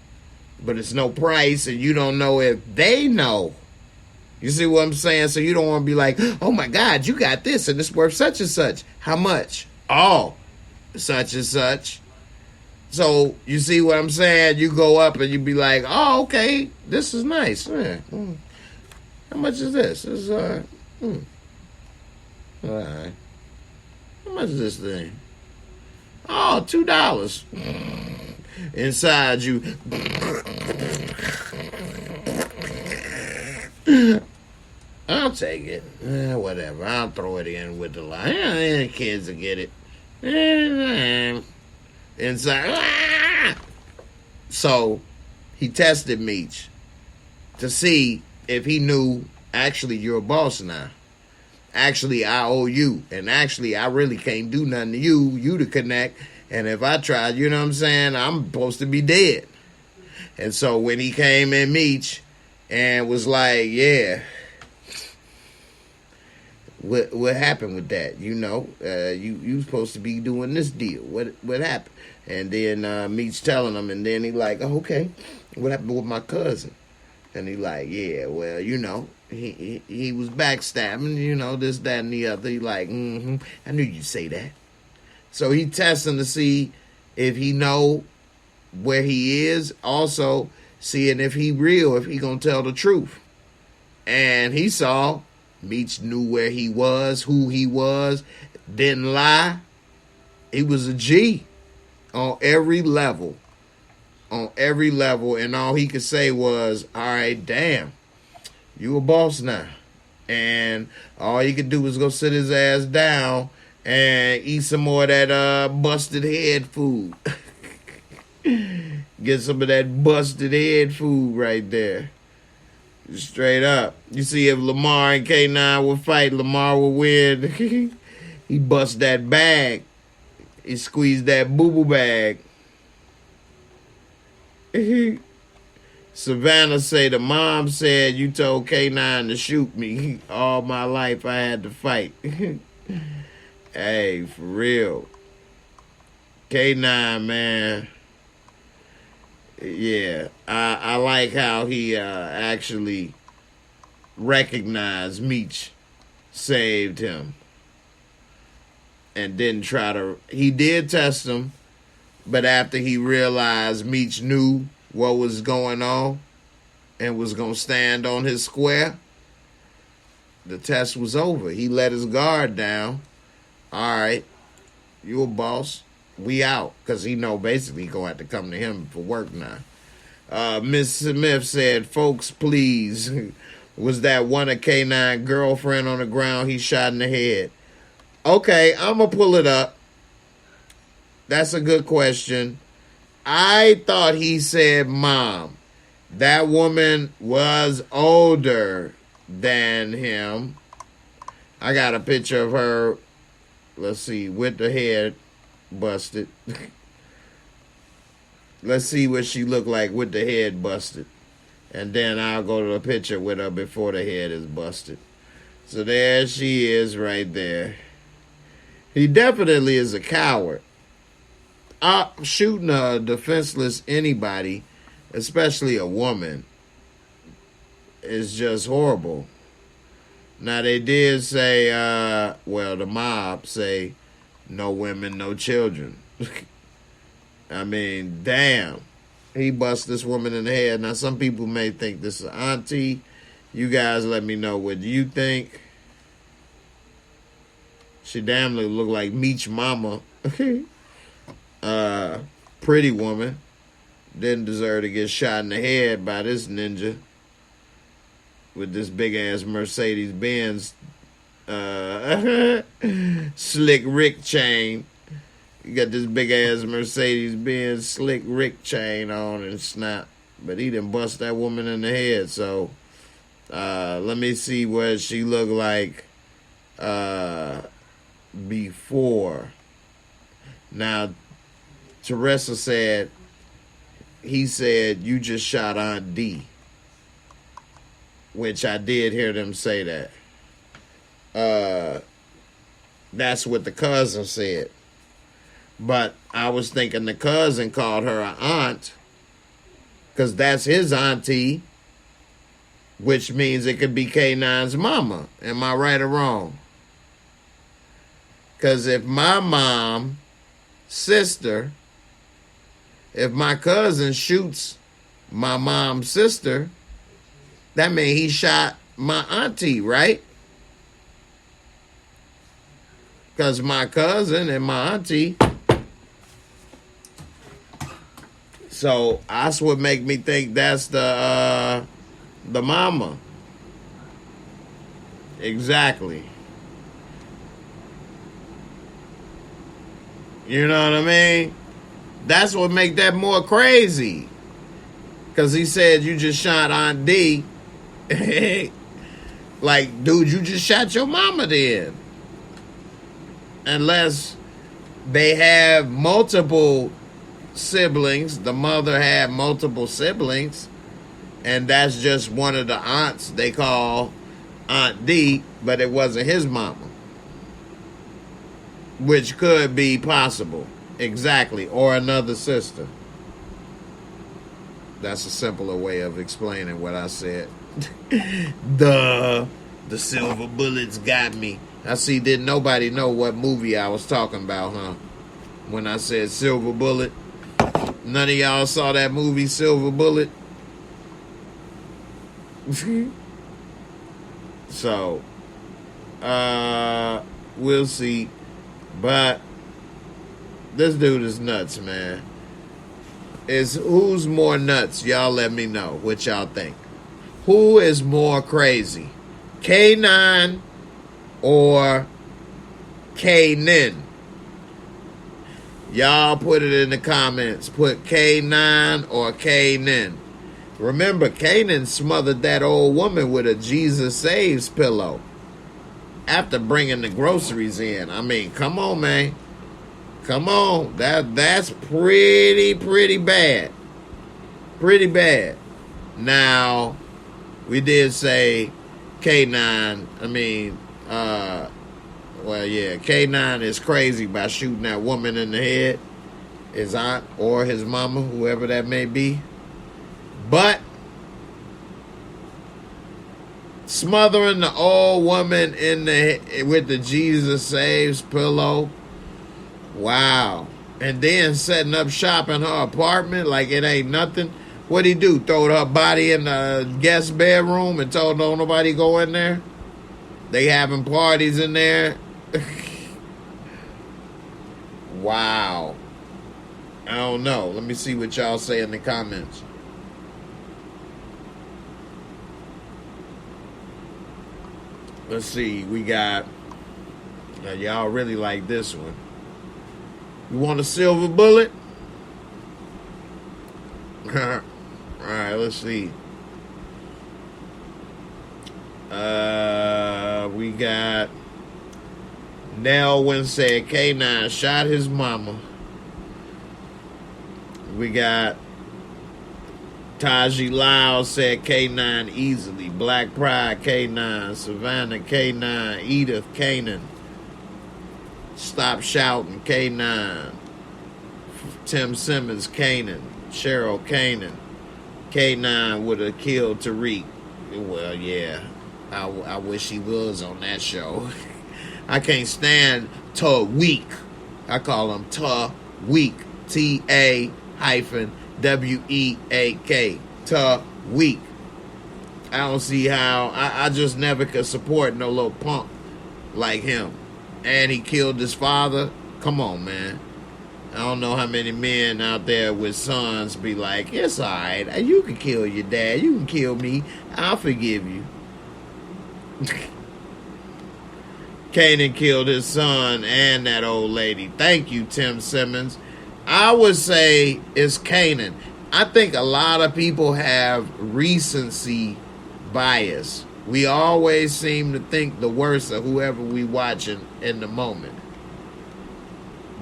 but it's no price, and you don't know if they know. You see what I'm saying? So you don't want to be like, oh my God, you got this and it's worth such and such. How much? Oh, such and such. So you see what I'm saying? You go up and you be like, oh, okay, this is nice. Yeah. How much is this? This is, all right. How much is this thing? Oh, $2. Inside you. I'll take it. Whatever. I'll throw it in with the line. Kids will get it. Inside. So he tested Meech to see if he knew, actually, you're a boss now. Actually, I owe you. And actually, I really can't do nothing to you to connect. And if I tried, you know what I'm saying, I'm supposed to be dead. And so when he came in Meech and was like, yeah, what happened with that? You know, you supposed to be doing this deal. What happened? And then Meech telling him, and then he like, oh, okay, what happened with my cousin? And he like, yeah, well, you know, he was backstabbing, you know, this, that, and the other. He like, I knew you'd say that. So he testing to see if he know where he is. Also seeing if he real, if he gonna tell the truth. And he saw Meech knew where he was, who he was, didn't lie. He was a G on every level. On every level. And all he could say was, all right, damn, you a boss now. And all he could do was go sit his ass down and eat some more of that busted head food. Get some of that busted head food right there. Straight up. You see, if Lamar and K9 would fight, Lamar would win. He bust that bag. He squeezed that boo-boo bag. Savannah say the mom said you told K9 to shoot me. All my life I had to fight. Hey, for real. K9, man. Yeah, I like how he actually recognized Meech saved him. And didn't try to... He did test him, but after he realized Meech knew what was going on and was going to stand on his square, the test was over. He let his guard down. All right, you a boss. We out. Because he know basically going to have to come to him for work now. Miss Smith said, folks, please. Was that one of K9 girlfriend on the ground he shot in the head? Okay, I'm going to pull it up. That's a good question. I thought he said mom. That woman was older than him. I got a picture of her, let's see, with the head busted. Let's see what she looked like with the head busted. And then I'll go to the picture with her before the head is busted. So there she is right there. He definitely is a coward. Shooting a defenseless anybody, especially a woman, is just horrible. Now, they did say, well, the mob say, no women, no children. I mean, damn. He bust this woman in the head. Now, some people may think this is auntie. You guys let me know what you think. She damn near look like Meech mama. Pretty woman. Didn't deserve to get shot in the head by this ninja. With this big-ass Mercedes-Benz Slick Rick chain. You got this big-ass Mercedes-Benz Slick Rick chain on and snap. But he done bust that woman in the head. So, let me see what she looked like before. Now, Teresa said, he said, you just shot Aunt D. Which I did hear them say that. That's what the cousin said. But I was thinking the cousin called her an aunt. Because that's his auntie. Which means it could be K9's mama. Am I right or wrong? Because if my mom, sister, if my cousin shoots my mom's sister, that means he shot my auntie, right? Because my cousin and my auntie. So that's what make me think that's the mama. Exactly. You know what I mean? That's what make that more crazy. Because he said you just shot Aunt D. Like, dude, you just shot your mama then. Unless they have multiple siblings. The mother had multiple siblings. And that's just one of the aunts they call Aunt D. But it wasn't his mama. Which could be possible. Exactly. Or another sister. That's a simpler way of explaining what I said. The silver bullets got me. I see, didn't nobody know what movie I was talking about, huh? when I said Silver Bullet. None of y'all saw that movie, Silver Bullet? So, we'll see. But this dude is nuts, man. Who's more nuts? Y'all let me know what y'all think. Who is more crazy? K9 or Kanan? Y'all put it in the comments. Put K9 or Kanan. Remember, Kanan smothered that old woman with a Jesus Saves pillow after bringing the groceries in. I mean, come on, man. Come on. That's pretty bad. Pretty bad. Now, we did say K9. I mean, well, yeah, K9 is crazy by shooting that woman in the head. His aunt or his mama, whoever that may be. But smothering the old woman with the Jesus Saves pillow. Wow. And then setting up shop in her apartment like it ain't nothing. What'd he do? Throw her body in the guest bedroom and told don't nobody go in there? They having parties in there. Wow. I don't know. Let me see what y'all say in the comments. Let's see. We got... Now, y'all really like this one. You want a silver bullet? All right, let's see. We got... Nelwyn said K9 shot his mama. We got Taji Lyle said K9 easily. Black Pride K9. Savannah K9. Edith Kanan. Stop shouting K9. Tim Simmons Kanan. Cheryl Kanan. K9 would have killed Tariq. Well, yeah. I wish he was on that show. I can't stand Tariq. I call him Tariq. T-A-W-E-A-K. Tariq. I don't see how. I just never could support no little punk like him. And he killed his father. Come on, man. I don't know how many men out there with sons be like, it's all right. You can kill your dad. You can kill me. I'll forgive you. Kanan killed his son and that old lady. Thank you, Tim Simmons. I would say it's Kanan. I think a lot of people have recency bias. We always seem to think the worst of whoever we watching in the moment.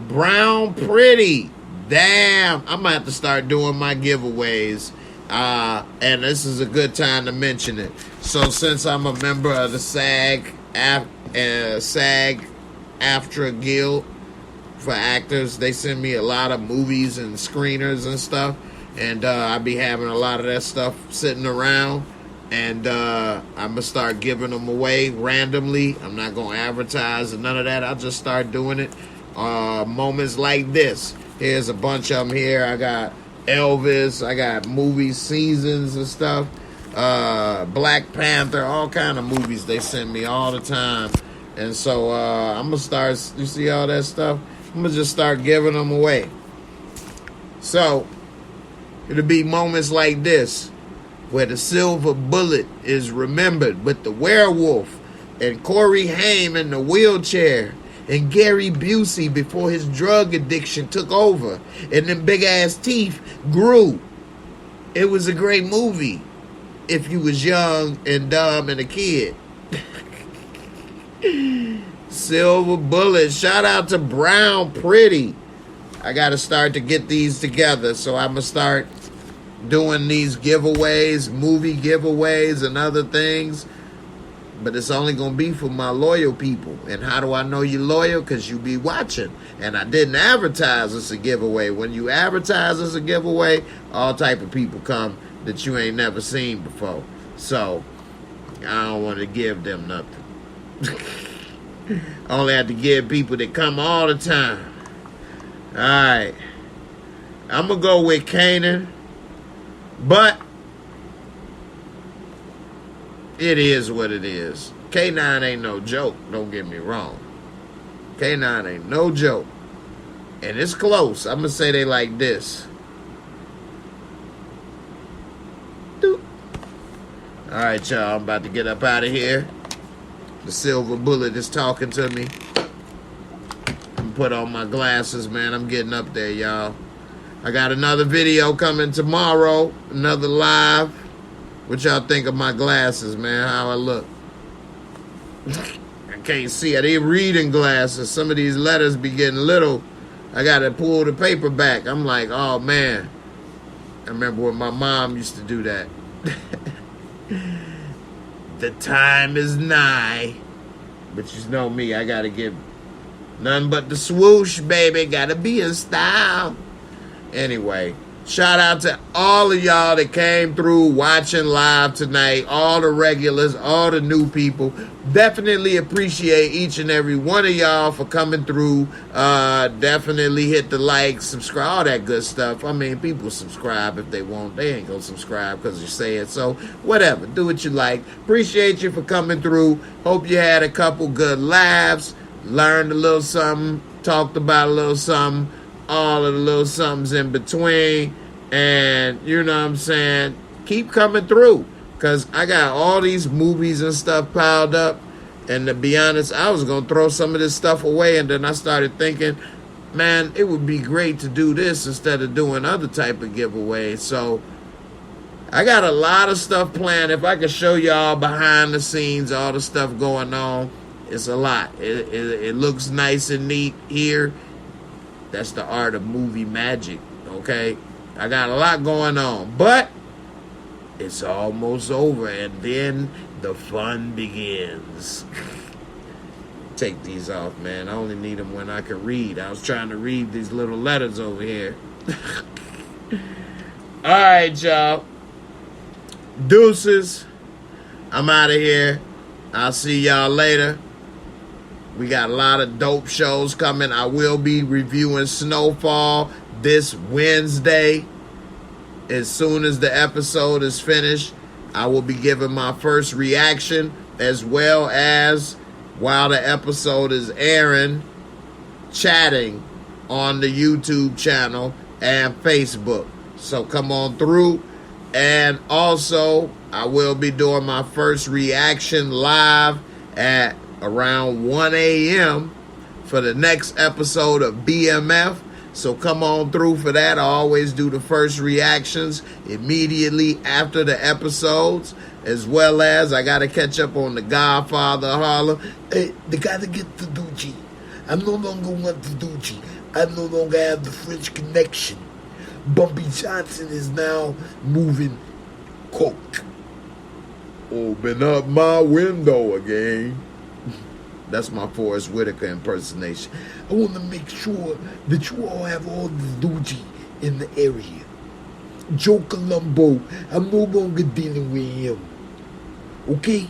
Brown Pretty. Damn. I'm going to have to start doing my giveaways. And this is a good time to mention it. So since I'm a member of the SAG-AFTRA Guild for actors, they send me a lot of movies and screeners and stuff. And I be having a lot of that stuff sitting around. And I'm going to start giving them away randomly. I'm not going to advertise or none of that. I'll just start doing it. Moments like this. Here's a bunch of them here. I got Elvis. I got movie seasons and stuff. Black Panther. All kind of movies they send me all the time. And so I'm going to start, you see all that stuff? I'm going to just start giving them away. So it'll be moments like this where the silver bullet is remembered with the werewolf and Corey Haim in the wheelchair and Gary Busey before his drug addiction took over and them big ass teeth grew. It was a great movie if you was young and dumb and a kid. Silver bullet. Shout out to Brown Pretty. I got to start to get these together. So I'm going to start doing these giveaways, movie giveaways and other things. But it's only going to be for my loyal people. And how do I know you're loyal? Because you be watching. And I didn't advertise as a giveaway. When you advertise as a giveaway, all type of people come that you ain't never seen before. So I don't want to give them nothing. I only have to give people that come all the time. Alright. I'm going to go with Kanan. But it is what it is. K9 ain't no joke. Don't get me wrong. K9 ain't no joke. And it's close. I'm going to say they like this. Doop. Alright, y'all. I'm about to get up out of here. The silver bullet is talking to me. I'm put on my glasses, man. I'm getting up there, y'all. I got another video coming tomorrow. Another live. What y'all think of my glasses, man? How I look? I can't see. I didn't read in glasses. Some of these letters be getting little. I got to pull the paper back. I'm like, oh, man. I remember when my mom used to do that. The time is nigh. But you know me, I got to give nothing but the swoosh, baby. Got to be in style. Anyway, shout out to all of y'all that came through watching live tonight. All the regulars, all the new people. Definitely appreciate each and every one of y'all for coming through. Definitely hit the like, subscribe, all that good stuff. I mean, people subscribe if they want. They ain't gonna subscribe because you say it. So, whatever. Do what you like. Appreciate you for coming through. Hope you had a couple good laughs. Learned a little something. Talked about a little something. All of the little somethings in between. And, you know what I'm saying? Keep coming through. Because I got all these movies and stuff piled up. And to be honest, I was going to throw some of this stuff away. And then I started thinking, man, it would be great to do this instead of doing other type of giveaways. So I got a lot of stuff planned. If I could show y'all behind the scenes, all the stuff going on, it's a lot. It looks nice and neat here. That's the art of movie magic, okay? I got a lot going on, but it's almost over, and then the fun begins. Take these off, man. I only need them when I can read. I was trying to read these little letters over here. All right, y'all. Deuces. I'm out of here. I'll see y'all later. We got a lot of dope shows coming. I will be reviewing Snowfall this Wednesday. As soon as the episode is finished, I will be giving my first reaction, as well as, while the episode is airing, chatting on the YouTube channel and Facebook. So come on through. And also, I will be doing my first reaction live at around 1 a.m. for the next episode of BMF. So come on through for that. I always do the first reactions immediately after the episodes, as well as I got to catch up on The Godfather of Harlem. Hey, they gotta get the Doogie. I no longer want the Doogie. I no longer have the French connection. Bumpy Johnson is now moving coke. Open up my window again. That's my Forrest Whitaker impersonation. I want to make sure that you all have all the Doogie in the area. Joe Colombo, I'm no longer dealing with him. Okay?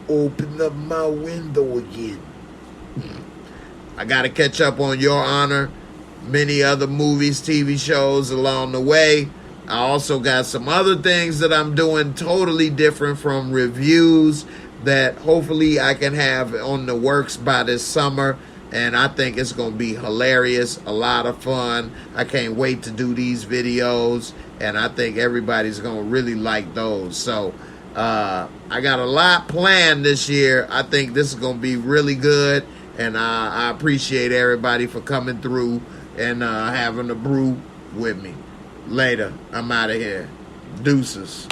Open up my window again. I got to catch up on Your Honor, many other movies, TV shows along the way. I also got some other things that I'm doing totally different from reviews that hopefully I can have on the works by this summer. And I think it's going to be hilarious, a lot of fun. I can't wait to do these videos. And I think everybody's going to really like those. So I got a lot planned this year. I think this is going to be really good. And I appreciate everybody for coming through and having a brew with me. Later. I'm out of here. Deuces.